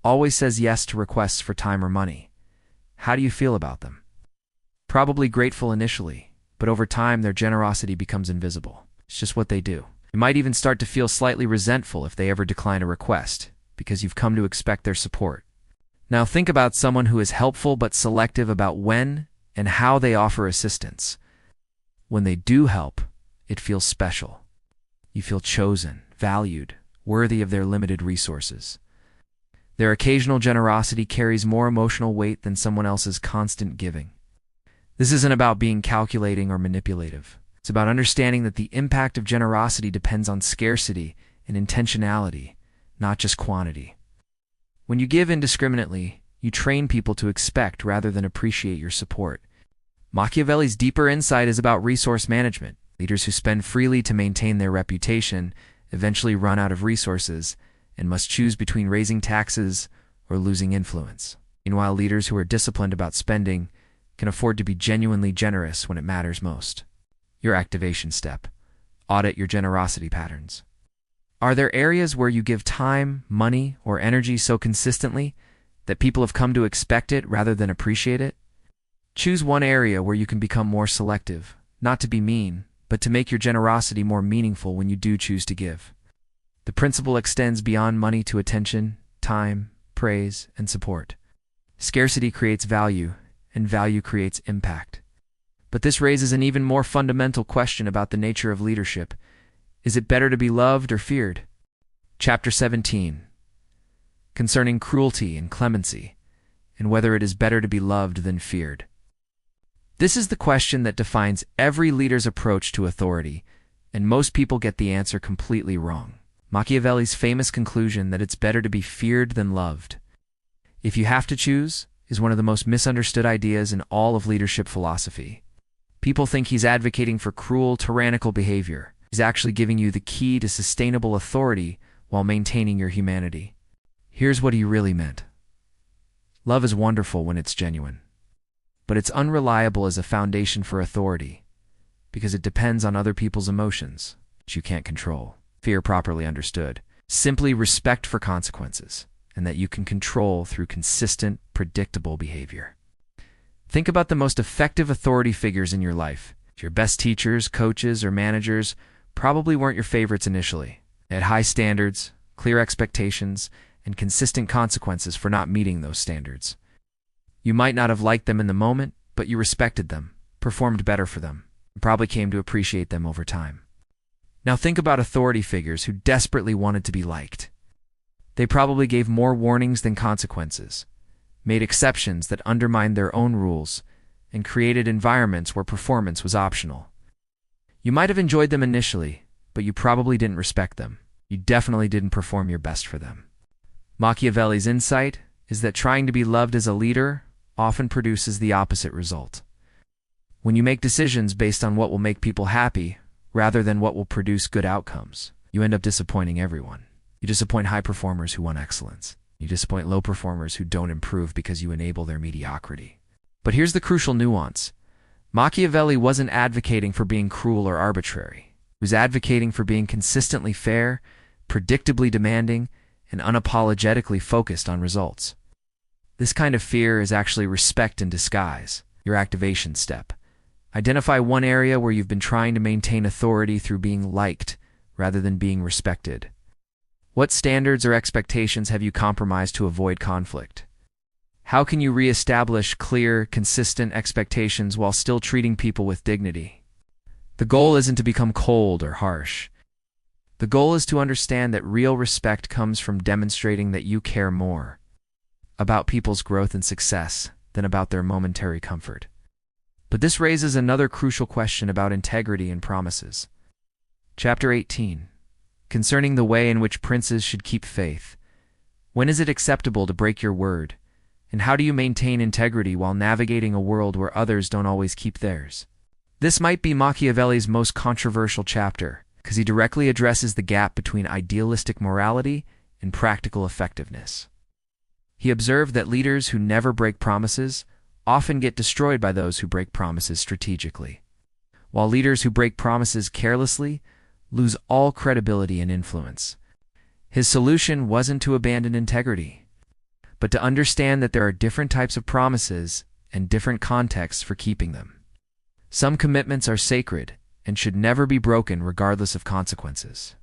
always says yes to requests for time or money. How do you feel about them? Probably grateful initially, but over time their generosity becomes invisible. It's just what they do. You might even start to feel slightly resentful if they ever decline a request, because you've come to expect their support. Now think about someone who is helpful but selective about when and how they offer assistance. When they do help, it feels special. You feel chosen, valued, worthy of their limited resources. Their occasional generosity carries more emotional weight than someone else's constant giving. This isn't about being calculating or manipulative. It's about understanding that the impact of generosity depends on scarcity and intentionality, not just quantity. When you give indiscriminately, you train people to expect rather than appreciate your support. Machiavelli's deeper insight is about resource management. Leaders who spend freely to maintain their reputation eventually run out of resources and must choose between raising taxes or losing influence. Meanwhile, leaders who are disciplined about spending can afford to be genuinely generous when it matters most. Your activation step. Audit your generosity patterns. Are there areas where you give time, money, or energy so consistently that people have come to expect it rather than appreciate it? Choose one area where you can become more selective, not to be mean, but to make your generosity more meaningful when you do choose to give. The principle extends beyond money to attention, time, praise, and support. Scarcity creates value, and value creates impact. But this raises an even more fundamental question about the nature of leadership. Is it better to be loved or feared? Chapter 17. Concerning cruelty and clemency, and whether it is better to be loved than feared. This is the question that defines every leader's approach to authority, and most people get the answer completely wrong. Machiavelli's famous conclusion that it's better to be feared than loved, if you have to choose, is one of the most misunderstood ideas in all of leadership philosophy. People think he's advocating for cruel, tyrannical behavior. He's actually giving you the key to sustainable authority while maintaining your humanity. Here's what he really meant. Love is wonderful when it's genuine, but it's unreliable as a foundation for authority because it depends on other people's emotions, which you can't control. Fear, properly understood, simply respect for consequences, and that you can control through consistent, predictable behavior. Think about the most effective authority figures in your life. Your best teachers, coaches, or managers probably weren't your favorites initially. They had high standards, clear expectations, and consistent consequences for not meeting those standards. You might not have liked them in the moment, but you respected them, performed better for them, and probably came to appreciate them over time. Now think about authority figures who desperately wanted to be liked. They probably gave more warnings than consequences, made exceptions that undermined their own rules, and created environments where performance was optional. You might have enjoyed them initially, but you probably didn't respect them. You definitely didn't perform your best for them. Machiavelli's insight is that trying to be loved as a leader often produces the opposite result. When you make decisions based on what will make people happy rather than what will produce good outcomes, you end up disappointing everyone. You disappoint high performers who want excellence. You disappoint low performers who don't improve because you enable their mediocrity. But here's the crucial nuance. Machiavelli wasn't advocating for being cruel or arbitrary. He was advocating for being consistently fair, predictably demanding, and unapologetically focused on results. This kind of fear is actually respect in disguise, your activation step. Identify one area where you've been trying to maintain authority through being liked rather than being respected. What standards or expectations have you compromised to avoid conflict? How can you reestablish clear, consistent expectations while still treating people with dignity? The goal isn't to become cold or harsh. The goal is to understand that real respect comes from demonstrating that you care more about people's growth and success than about their momentary comfort. But this raises another crucial question about integrity and promises. Chapter 18. Concerning the way in which princes should keep faith. When is it acceptable to break your word? And how do you maintain integrity while navigating a world where others don't always keep theirs? This might be Machiavelli's most controversial chapter, because he directly addresses the gap between idealistic morality and practical effectiveness. He observed that leaders who never break promises often get destroyed by those who break promises strategically, while leaders who break promises carelessly lose all credibility and influence. His solution wasn't to abandon integrity, but to understand that there are different types of promises and different contexts for keeping them. Some commitments are sacred and should never be broken regardless of consequences.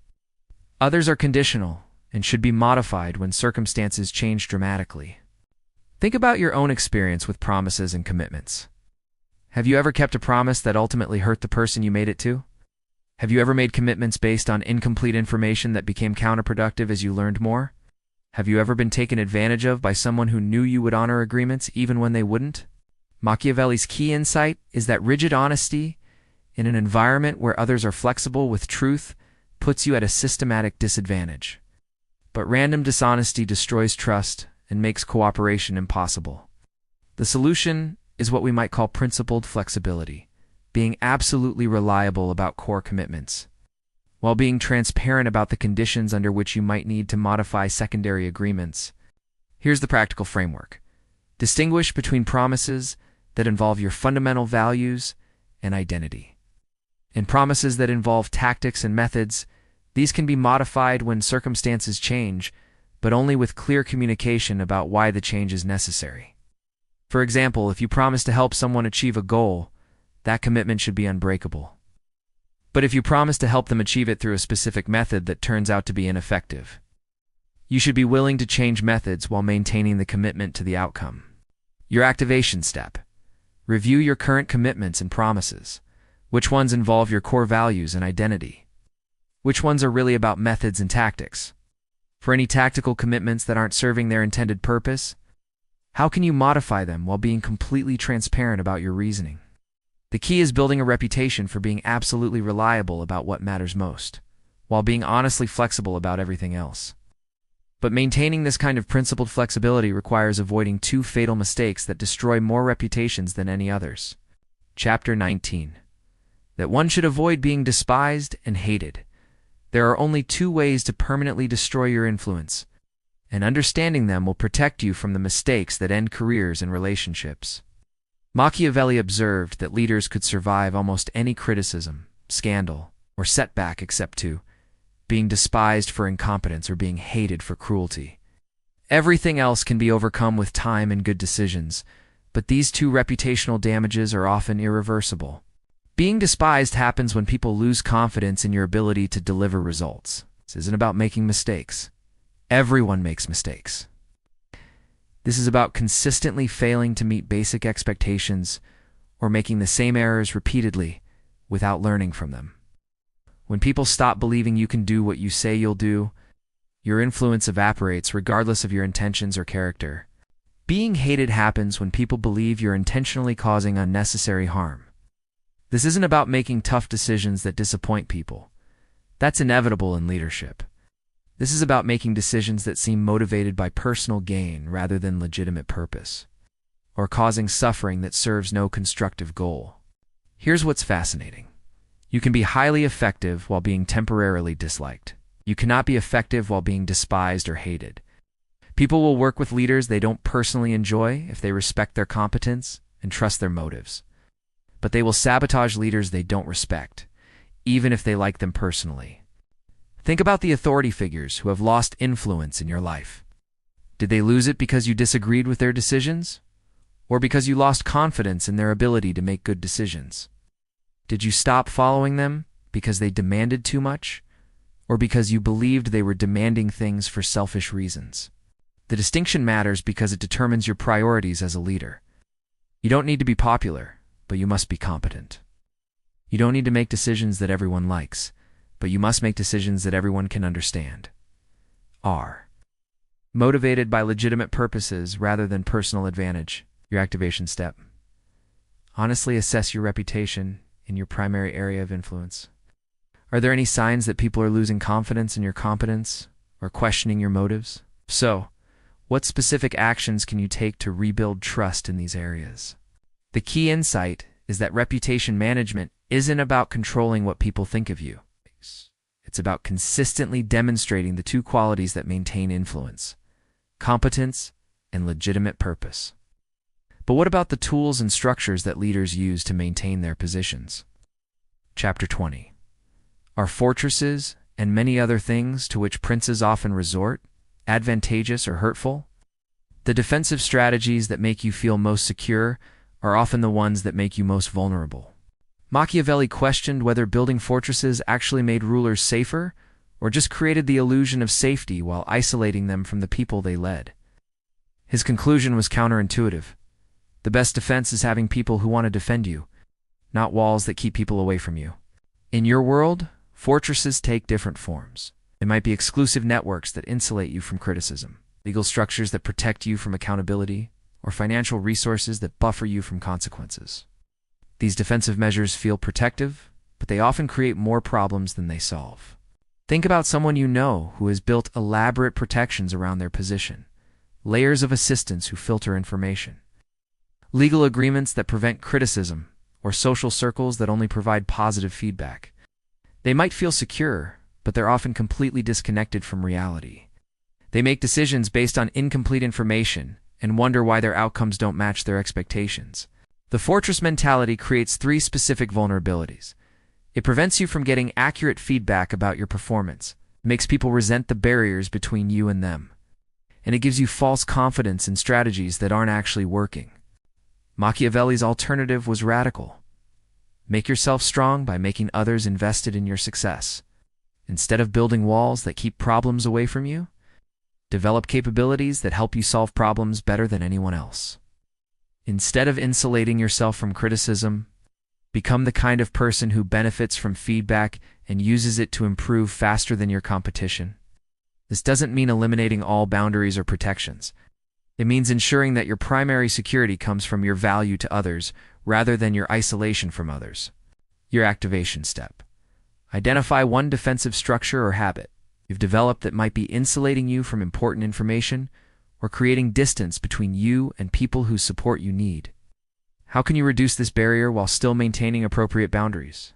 Others are conditional and should be modified when circumstances change dramatically. Think about your own experience with promises and commitments. Have you ever kept a promise that ultimately hurt the person you made it to? Have you ever made commitments based on incomplete information that became counterproductive as you learned more? Have you ever been taken advantage of by someone who knew you would honor agreements even when they wouldn't? Machiavelli's key insight is that rigid honesty in an environment where others are flexible with truth puts you at a systematic disadvantage. But random dishonesty destroys trust and makes cooperation impossible. The solution is what we might call principled flexibility, being absolutely reliable about core commitments, while being transparent about the conditions under which you might need to modify secondary agreements. Here's the practical framework. Distinguish between promises that involve your fundamental values and identity. In promises that involve tactics and methods, these can be modified when circumstances change, but only with clear communication about why the change is necessary. For example, if you promise to help someone achieve a goal, that commitment should be unbreakable. But if you promise to help them achieve it through a specific method that turns out to be ineffective, you should be willing to change methods while maintaining the commitment to the outcome. Your activation step. Review your current commitments and promises. Which ones involve your core values and identity? Which ones are really about methods and tactics? For any tactical commitments that aren't serving their intended purpose, how can you modify them while being completely transparent about your reasoning? The key is building a reputation for being absolutely reliable about what matters most, while being honestly flexible about everything else. But maintaining this kind of principled flexibility requires avoiding two fatal mistakes that destroy more reputations than any others. Chapter 19. That one should avoid being despised and hated. There are only two ways to permanently destroy your influence, and understanding them will protect you from the mistakes that end careers and relationships. Machiavelli observed that leaders could survive almost any criticism, scandal, or setback except two: being despised for incompetence or being hated for cruelty. Everything else can be overcome with time and good decisions, but these two reputational damages are often irreversible. Being despised happens when people lose confidence in your ability to deliver results. This isn't about making mistakes. Everyone makes mistakes. This is about consistently failing to meet basic expectations or making the same errors repeatedly without learning from them. When people stop believing you can do what you say you'll do, your influence evaporates regardless of your intentions or character. Being hated happens when people believe you're intentionally causing unnecessary harm. This isn't about making tough decisions that disappoint people. That's inevitable in leadership. This is about making decisions that seem motivated by personal gain rather than legitimate purpose, or causing suffering that serves no constructive goal. Here's what's fascinating. You can be highly effective while being temporarily disliked. You cannot be effective while being despised or hated. People will work with leaders they don't personally enjoy if they respect their competence and trust their motives. But they will sabotage leaders they don't respect, even if they like them personally. Think about the authority figures who have lost influence in your life. Did they lose it because you disagreed with their decisions? Or because you lost confidence in their ability to make good decisions? Did you stop following them because they demanded too much? Or because you believed they were demanding things for selfish reasons? The distinction matters because it determines your priorities as a leader. You don't need to be popular, but you must be competent. You don't need to make decisions that everyone likes, but you must make decisions that everyone can understand. R. Motivated by legitimate purposes rather than personal advantage. Your activation step. Honestly assess your reputation in your primary area of influence. Are there any signs that people are losing confidence in your competence or questioning your motives? If so, what specific actions can you take to rebuild trust in these areas? The key insight is that reputation management isn't about controlling what people think of you. It's about consistently demonstrating the two qualities that maintain influence: competence and legitimate purpose. But what about the tools and structures that leaders use to maintain their positions? Chapter 20. Are fortresses and many other things to which princes often resort advantageous or hurtful? The defensive strategies that make you feel most secure are often the ones that make you most vulnerable. Machiavelli questioned whether building fortresses actually made rulers safer or just created the illusion of safety while isolating them from the people they led. His conclusion was counterintuitive. The best defense is having people who want to defend you, not walls that keep people away from you. In your world, fortresses take different forms. They might be exclusive networks that insulate you from criticism, legal structures that protect you from accountability, or financial resources that buffer you from consequences. These defensive measures feel protective, but they often create more problems than they solve. Think about someone you know who has built elaborate protections around their position, layers of assistants who filter information, legal agreements that prevent criticism, or social circles that only provide positive feedback. They might feel secure, but they're often completely disconnected from reality. They make decisions based on incomplete information and wonder why their outcomes don't match their expectations. The fortress mentality creates three specific vulnerabilities. It prevents you from getting accurate feedback about your performance, makes people resent the barriers between you and them, and it gives you false confidence in strategies that aren't actually working. Machiavelli's alternative was radical. Make yourself strong by making others invested in your success. Instead of building walls that keep problems away from you, develop capabilities that help you solve problems better than anyone else. Instead of insulating yourself from criticism, become the kind of person who benefits from feedback and uses it to improve faster than your competition. This doesn't mean eliminating all boundaries or protections. It means ensuring that your primary security comes from your value to others rather than your isolation from others. Your activation step. Identify one defensive structure or habit you've developed that might be insulating you from important information or creating distance between you and people whose support you need. How can you reduce this barrier while still maintaining appropriate boundaries?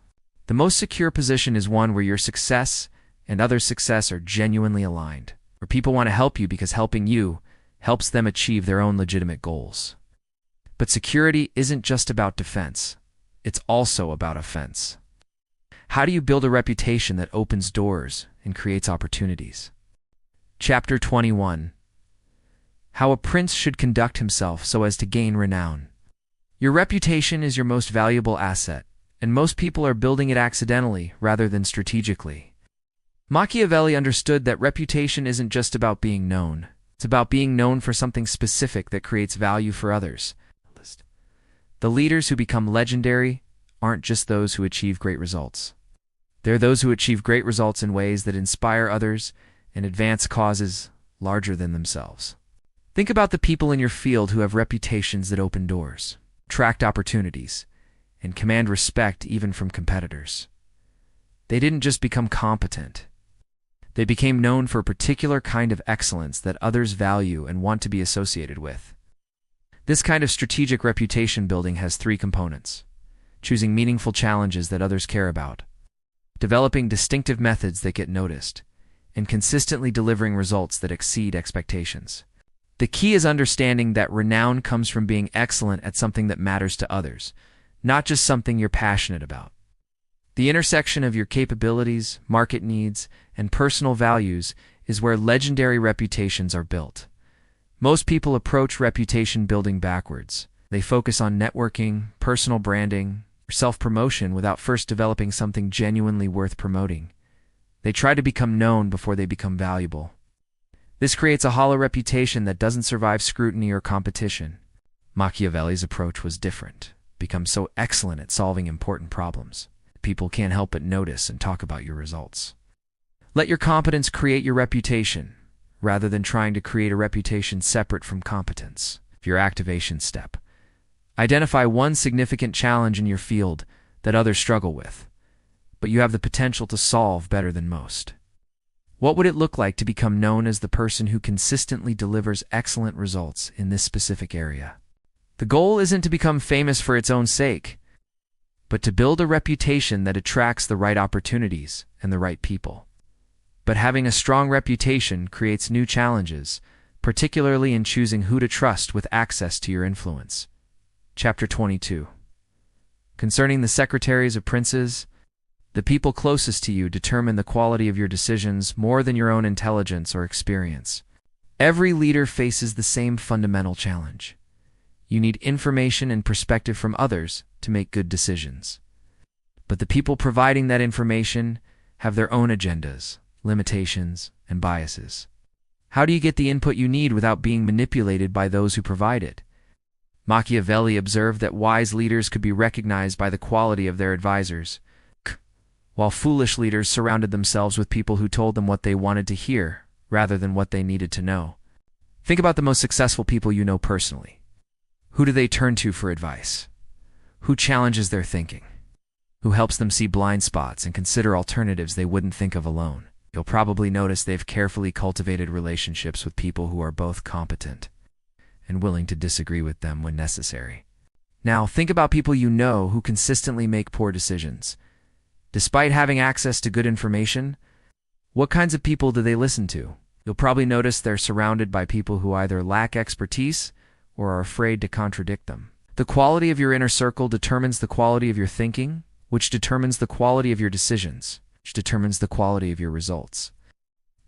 The most secure position is one where your success and others' success are genuinely aligned, where people want to help you because helping you helps them achieve their own legitimate goals. But security isn't just about defense, it's also about offense. How do you build a reputation that opens doors and creates opportunities? Chapter 21. How a prince should conduct himself so as to gain renown. Your reputation is your most valuable asset, and most people are building it accidentally rather than strategically. Machiavelli understood that reputation isn't just about being known. It's about being known for something specific that creates value for others. The leaders who become legendary aren't just those who achieve great results. They're those who achieve great results in ways that inspire others and advance causes larger than themselves. Think about the people in your field who have reputations that open doors, attract opportunities, and command respect even from competitors. They didn't just become competent. They became known for a particular kind of excellence that others value and want to be associated with. This kind of strategic reputation building has three components: choosing meaningful challenges that others care about, developing distinctive methods that get noticed, and consistently delivering results that exceed expectations. The key is understanding that renown comes from being excellent at something that matters to others, not just something you're passionate about. The intersection of your capabilities, market needs, and personal values is where legendary reputations are built. Most people approach reputation building backwards. They focus on networking, personal branding, or self-promotion without first developing something genuinely worth promoting. They try to become known before they become valuable. This creates a hollow reputation that doesn't survive scrutiny or competition. Machiavelli's approach was different. Become so excellent at solving important problems, people can't help but notice and talk about your results. Let your competence create your reputation, rather than trying to create a reputation separate from competence. Your activation step. Identify one significant challenge in your field that others struggle with, but you have the potential to solve better than most. What would it look like to become known as the person who consistently delivers excellent results in this specific area? The goal isn't to become famous for its own sake, but to build a reputation that attracts the right opportunities and the right people. But having a strong reputation creates new challenges, particularly in choosing who to trust with access to your influence. Chapter 22. Concerning the secretaries of princes, the people closest to you determine the quality of your decisions more than your own intelligence or experience. Every leader faces the same fundamental challenge. You need information and perspective from others to make good decisions. But the people providing that information have their own agendas, limitations, and biases. How do you get the input you need without being manipulated by those who provide it? Machiavelli observed that wise leaders could be recognized by the quality of their advisors, while foolish leaders surrounded themselves with people who told them what they wanted to hear rather than what they needed to know. Think about the most successful people you know personally. Who do they turn to for advice? Who challenges their thinking? Who helps them see blind spots and consider alternatives they wouldn't think of alone? You'll probably notice they've carefully cultivated relationships with people who are both competent and willing to disagree with them when necessary. Now, think about people you know who consistently make poor decisions. Despite having access to good information, what kinds of people do they listen to? You'll probably notice they're surrounded by people who either lack expertise or are afraid to contradict them. The quality of your inner circle determines the quality of your thinking, which determines the quality of your decisions, which determines the quality of your results.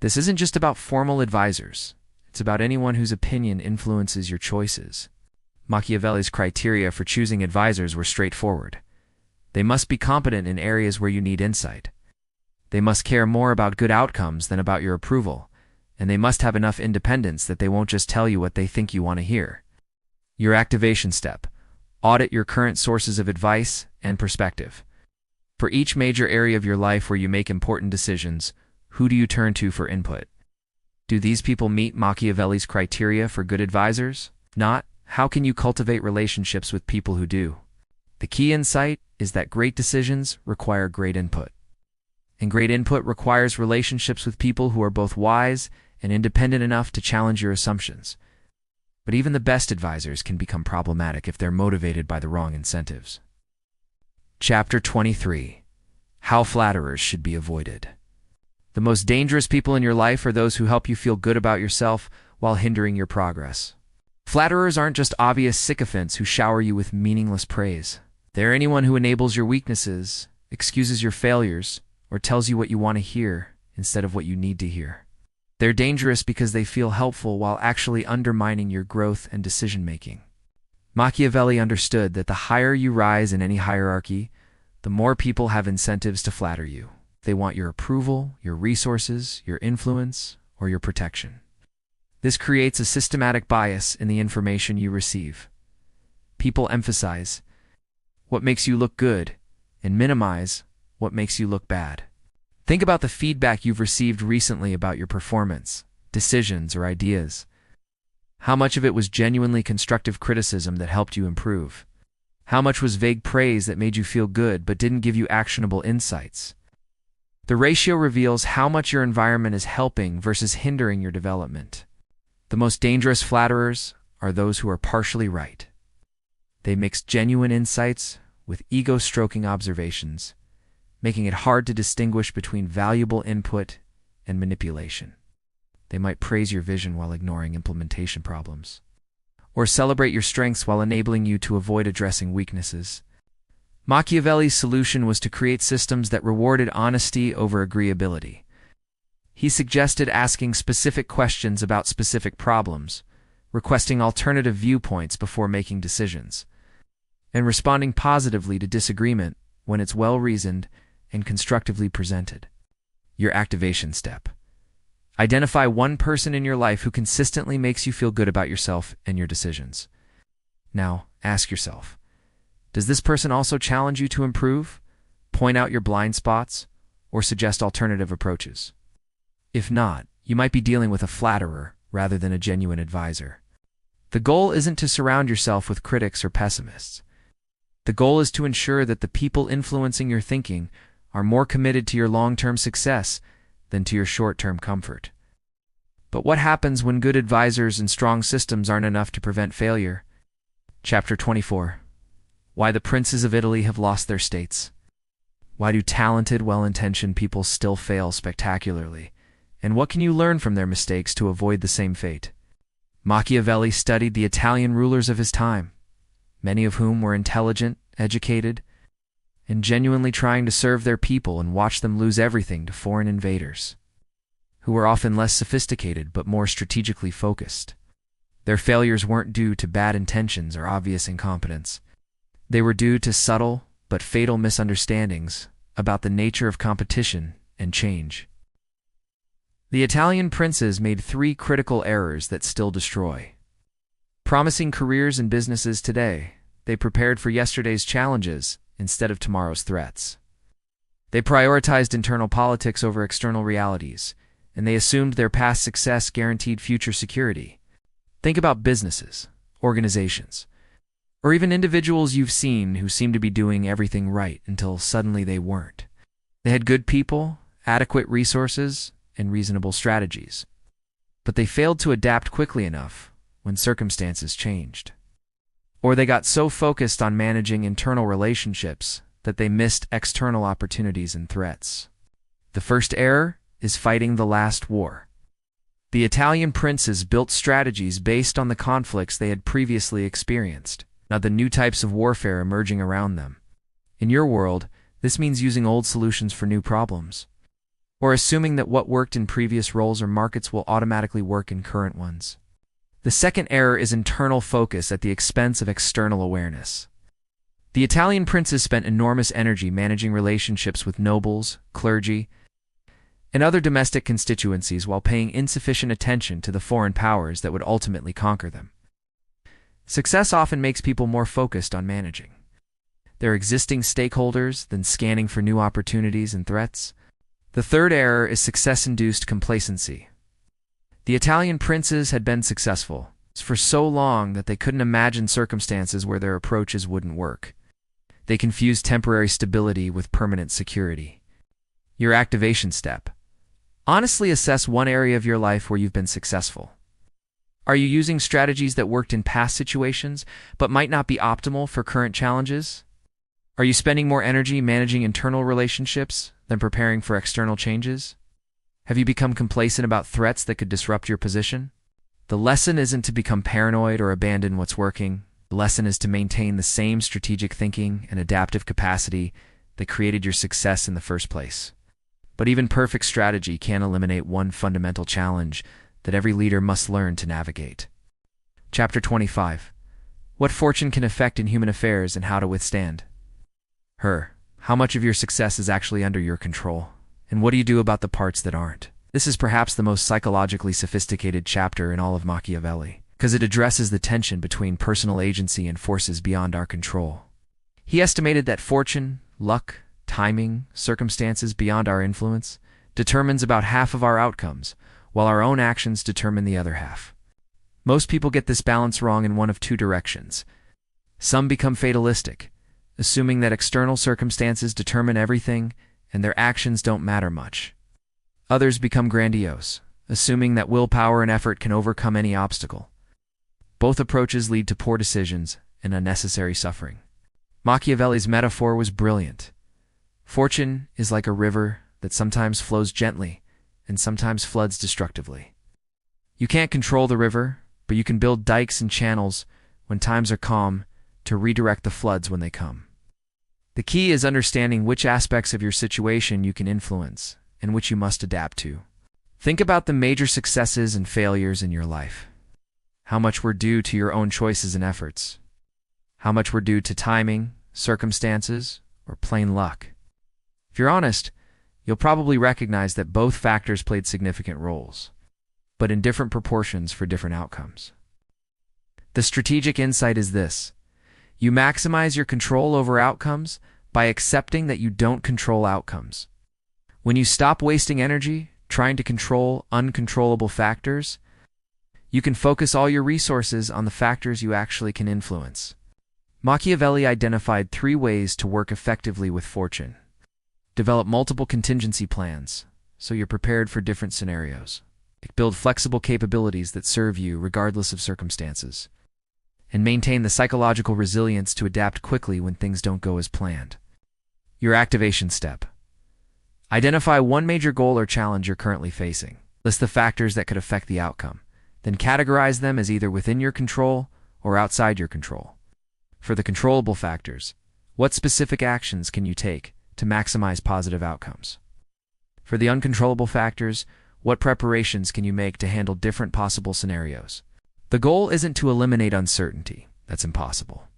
This isn't just about formal advisors. It's about anyone whose opinion influences your choices. Machiavelli's criteria for choosing advisors were straightforward. They must be competent in areas where you need insight. They must care more about good outcomes than about your approval, and they must have enough independence that they won't just tell you what they think you want to hear. Your activation step: audit your current sources of advice and perspective. For each major area of your life where you make important decisions, who do you turn to for input? Do these people meet Machiavelli's criteria for good advisors? If not, how can you cultivate relationships with people who do? The key insight is that great decisions require great input. And great input requires relationships with people who are both wise and independent enough to challenge your assumptions. But even the best advisors can become problematic if they're motivated by the wrong incentives. Chapter 23. How flatterers should be avoided. The most dangerous people in your life are those who help you feel good about yourself while hindering your progress. Flatterers aren't just obvious sycophants who shower you with meaningless praise. They're anyone who enables your weaknesses, excuses your failures, or tells you what you want to hear instead of what you need to hear. They're dangerous because they feel helpful while actually undermining your growth and decision-making. Machiavelli understood that the higher you rise in any hierarchy, the more people have incentives to flatter you. They want your approval, your resources, your influence, or your protection. This creates a systematic bias in the information you receive. People emphasize what makes you look good and minimize what makes you look bad. Think about the feedback you've received recently about your performance, decisions, or ideas. How much of it was genuinely constructive criticism that helped you improve? How much was vague praise that made you feel good but didn't give you actionable insights? The ratio reveals how much your environment is helping versus hindering your development. The most dangerous flatterers are those who are partially right. They mix genuine insights with ego-stroking observations, making it hard to distinguish between valuable input and manipulation. They might praise your vision while ignoring implementation problems, or celebrate your strengths while enabling you to avoid addressing weaknesses. Machiavelli's solution was to create systems that rewarded honesty over agreeability. He suggested asking specific questions about specific problems, requesting alternative viewpoints before making decisions, and responding positively to disagreement when it's well-reasoned and constructively presented. Your activation step: identify one person in your life who consistently makes you feel good about yourself and your decisions. Now, ask yourself, does this person also challenge you to improve, point out your blind spots, or suggest alternative approaches? If not, you might be dealing with a flatterer rather than a genuine advisor. The goal isn't to surround yourself with critics or pessimists. The goal is to ensure that the people influencing your thinking are more committed to your long-term success than to your short-term comfort. But what happens when good advisors and strong systems aren't enough to prevent failure? Chapter 24. Why the princes of Italy have lost their states. Why do talented, well-intentioned people still fail spectacularly? And what can you learn from their mistakes to avoid the same fate? Machiavelli studied the Italian rulers of his time, many of whom were intelligent, educated, and genuinely trying to serve their people, and watched them lose everything to foreign invaders, who were often less sophisticated but more strategically focused. Their failures weren't due to bad intentions or obvious incompetence. They were due to subtle but fatal misunderstandings about the nature of competition and change. The Italian princes made 3 critical errors that still destroy promising careers and businesses today. They prepared for yesterday's challenges instead of tomorrow's threats. They prioritized internal politics over external realities, and they assumed their past success guaranteed future security. Think about businesses, organizations, or even individuals you've seen who seem to be doing everything right until suddenly they weren't. They had good people, adequate resources, and reasonable strategies, but they failed to adapt quickly enough when circumstances changed. Or they got so focused on managing internal relationships that they missed external opportunities and threats. The first error is fighting the last war. The Italian princes built strategies based on the conflicts they had previously experienced, not the new types of warfare emerging around them. In your world, this means using old solutions for new problems. or assuming that what worked in previous roles or markets will automatically work in current ones. The second error is internal focus at the expense of external awareness. The Italian princes spent enormous energy managing relationships with nobles, clergy, and other domestic constituencies while paying insufficient attention to the foreign powers that would ultimately conquer them. Success often makes people more focused on managing their existing stakeholders than scanning for new opportunities and threats. The third error is success-induced complacency. The Italian princes had been successful for so long that they couldn't imagine circumstances where their approaches wouldn't work. They confused temporary stability with permanent security. Your activation step. Honestly assess one area of your life where you've been successful. Are you using strategies that worked in past situations but might not be optimal for current challenges? Are you spending more energy managing internal relationships than preparing for external changes? Have you become complacent about threats that could disrupt your position? The lesson isn't to become paranoid or abandon what's working. The lesson is to maintain the same strategic thinking and adaptive capacity that created your success in the first place. But even perfect strategy can't eliminate one fundamental challenge that every leader must learn to navigate. Chapter 25. What fortune can affect in human affairs and how to withstand her. How much of your success is actually under your control? And what do you do about the parts that aren't? This is perhaps the most psychologically sophisticated chapter in all of Machiavelli, because it addresses the tension between personal agency and forces beyond our control. He estimated that fortune, luck, timing, circumstances beyond our influence determines about half of our outcomes, while our own actions determine the other half. Most people get this balance wrong in one of two directions. Some become fatalistic, assuming that external circumstances determine everything and their actions don't matter much. Others become grandiose, assuming that willpower and effort can overcome any obstacle. Both approaches lead to poor decisions and unnecessary suffering. Machiavelli's metaphor was brilliant. Fortune is like a river that sometimes flows gently and sometimes floods destructively. You can't control the river, but you can build dikes and channels when times are calm to redirect the floods when they come. The key is understanding which aspects of your situation you can influence and which you must adapt to. Think about the major successes and failures in your life. How much were due to your own choices and efforts? How much were due to timing, circumstances, or plain luck? If you're honest, you'll probably recognize that both factors played significant roles, but in different proportions for different outcomes. The strategic insight is this: you maximize your control over outcomes by accepting that you don't control outcomes. When you stop wasting energy trying to control uncontrollable factors, you can focus all your resources on the factors you actually can influence. Machiavelli identified 3 ways to work effectively with fortune. Develop multiple contingency plans, so you're prepared for different scenarios. Build flexible capabilities that serve you regardless of circumstances. And maintain the psychological resilience to adapt quickly when things don't go as planned. Your activation step. Identify one major goal or challenge you're currently facing. List the factors that could affect the outcome. Then categorize them as either within your control or outside your control. For the controllable factors, what specific actions can you take to maximize positive outcomes? For the uncontrollable factors, what preparations can you make to handle different possible scenarios? The goal isn't to eliminate uncertainty. That's impossible.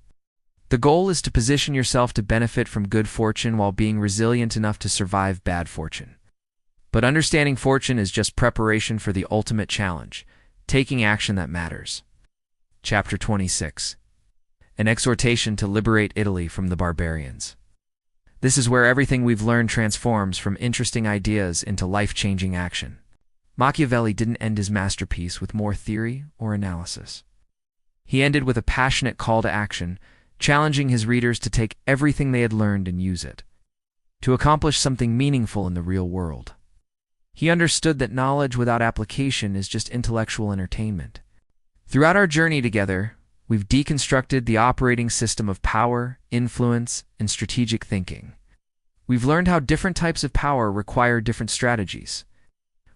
The goal is to position yourself to benefit from good fortune while being resilient enough to survive bad fortune. But understanding fortune is just preparation for the ultimate challenge, taking action that matters. Chapter 26. An exhortation to liberate Italy from the barbarians. This is where everything we've learned transforms from interesting ideas into life-changing action. Machiavelli didn't end his masterpiece with more theory or analysis. He ended with a passionate call to action, challenging his readers to take everything they had learned and use it, to accomplish something meaningful in the real world. He understood that knowledge without application is just intellectual entertainment. Throughout our journey together, we've deconstructed the operating system of power, influence, and strategic thinking. We've learned how different types of power require different strategies.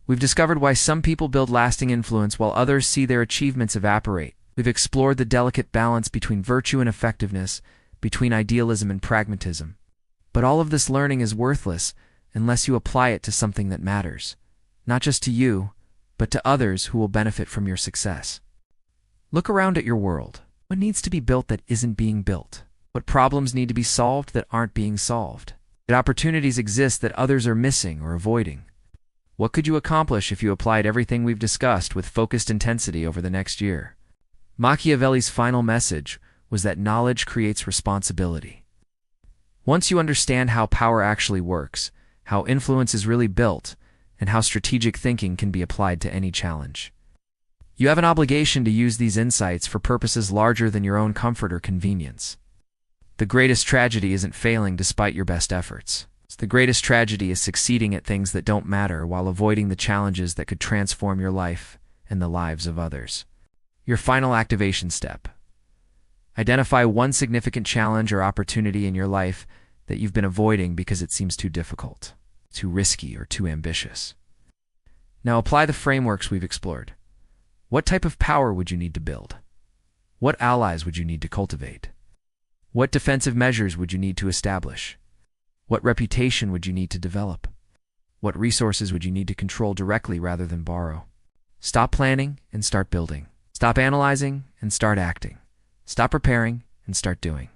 We've discovered why some people build lasting influence while others see their achievements evaporate. We've explored the delicate balance between virtue and effectiveness, between idealism and pragmatism. But all of this learning is worthless unless you apply it to something that matters, not just to you, but to others who will benefit from your success. Look around at your world. What needs to be built that isn't being built? What problems need to be solved that aren't being solved? What opportunities exist that others are missing or avoiding? What could you accomplish if you applied everything we've discussed with focused intensity over the next year? Machiavelli's final message was that knowledge creates responsibility. Once you understand how power actually works, how influence is really built, and how strategic thinking can be applied to any challenge, you have an obligation to use these insights for purposes larger than your own comfort or convenience. The greatest tragedy isn't failing despite your best efforts. The greatest tragedy is succeeding at things that don't matter while avoiding the challenges that could transform your life and the lives of others. Your final activation step. Identify one significant challenge or opportunity in your life that you've been avoiding because it seems too difficult, too risky, or too ambitious. Now apply the frameworks we've explored. What type of power would you need to build? What allies would you need to cultivate? What defensive measures would you need to establish? What reputation would you need to develop? What resources would you need to control directly rather than borrow? Stop planning and start building. Stop analyzing and start acting. Stop preparing and start doing.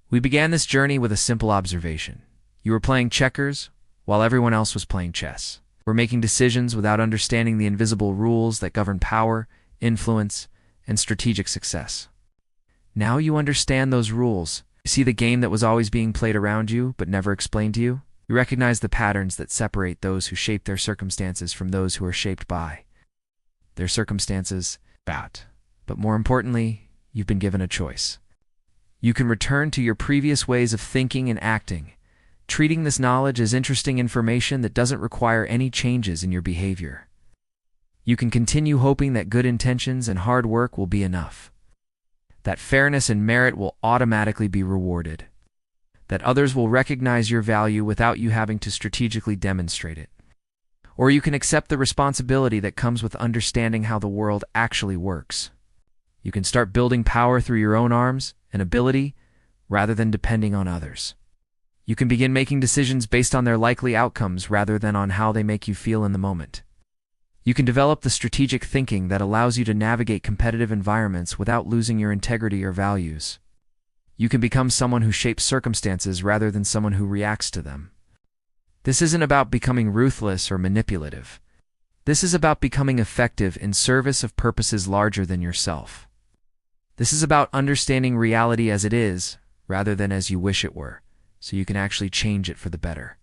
We began this journey with a simple observation. You were playing checkers while everyone else was playing chess. We're making decisions without understanding the invisible rules that govern power, influence, and strategic success. Now you understand those rules. You see the game that was always being played around you but never explained to you. You recognize the patterns that separate those who shape their circumstances from those who are shaped by their circumstances. But more importantly, you've been given a choice. You can return to your previous ways of thinking and acting, treating this knowledge as interesting information that doesn't require any changes in your behavior. You can continue hoping that good intentions and hard work will be enough, that fairness and merit will automatically be rewarded, that others will recognize your value without you having to strategically demonstrate it. Or you can accept the responsibility that comes with understanding how the world actually works. You can start building power through your own arms and ability rather than depending on others. You can begin making decisions based on their likely outcomes rather than on how they make you feel in the moment. You can develop the strategic thinking that allows you to navigate competitive environments without losing your integrity or values. You can become someone who shapes circumstances rather than someone who reacts to them. This isn't about becoming ruthless or manipulative. This is about becoming effective in service of purposes larger than yourself. This is about understanding reality as it is rather than as you wish it were, so you can actually change it for the better.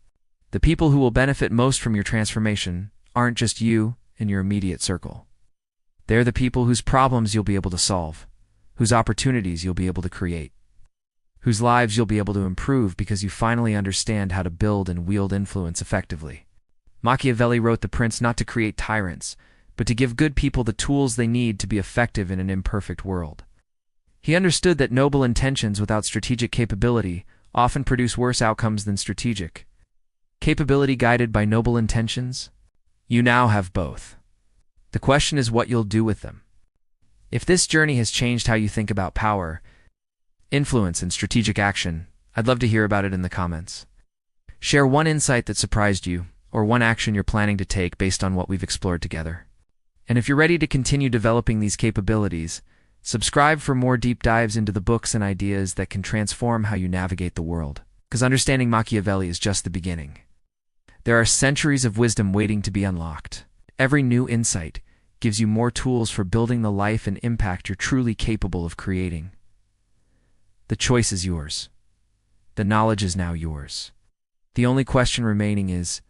The people who will benefit most from your transformation aren't just you and your immediate circle. They're the people whose problems you'll be able to solve, whose opportunities you'll be able to create, whose lives you'll be able to improve because you finally understand how to build and wield influence effectively. Machiavelli wrote The Prince not to create tyrants, but to give good people the tools they need to be effective in an imperfect world. He understood that noble intentions without strategic capability often produce worse outcomes than strategic. Capability guided by noble intentions? You now have both. The question is what you'll do with them. If this journey has changed how you think about power, influence, and strategic action, I'd love to hear about it in the comments. Share one insight that surprised you, or one action you're planning to take based on what we've explored together. And if you're ready to continue developing these capabilities, subscribe for more deep dives into the books and ideas that can transform how you navigate the world. Because understanding Machiavelli is just the beginning. There are centuries of wisdom waiting to be unlocked. Every new insight gives you more tools for building the life and impact you're truly capable of creating. The choice is yours. The knowledge is now yours. The only question remaining is,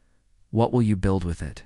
what will you build with it?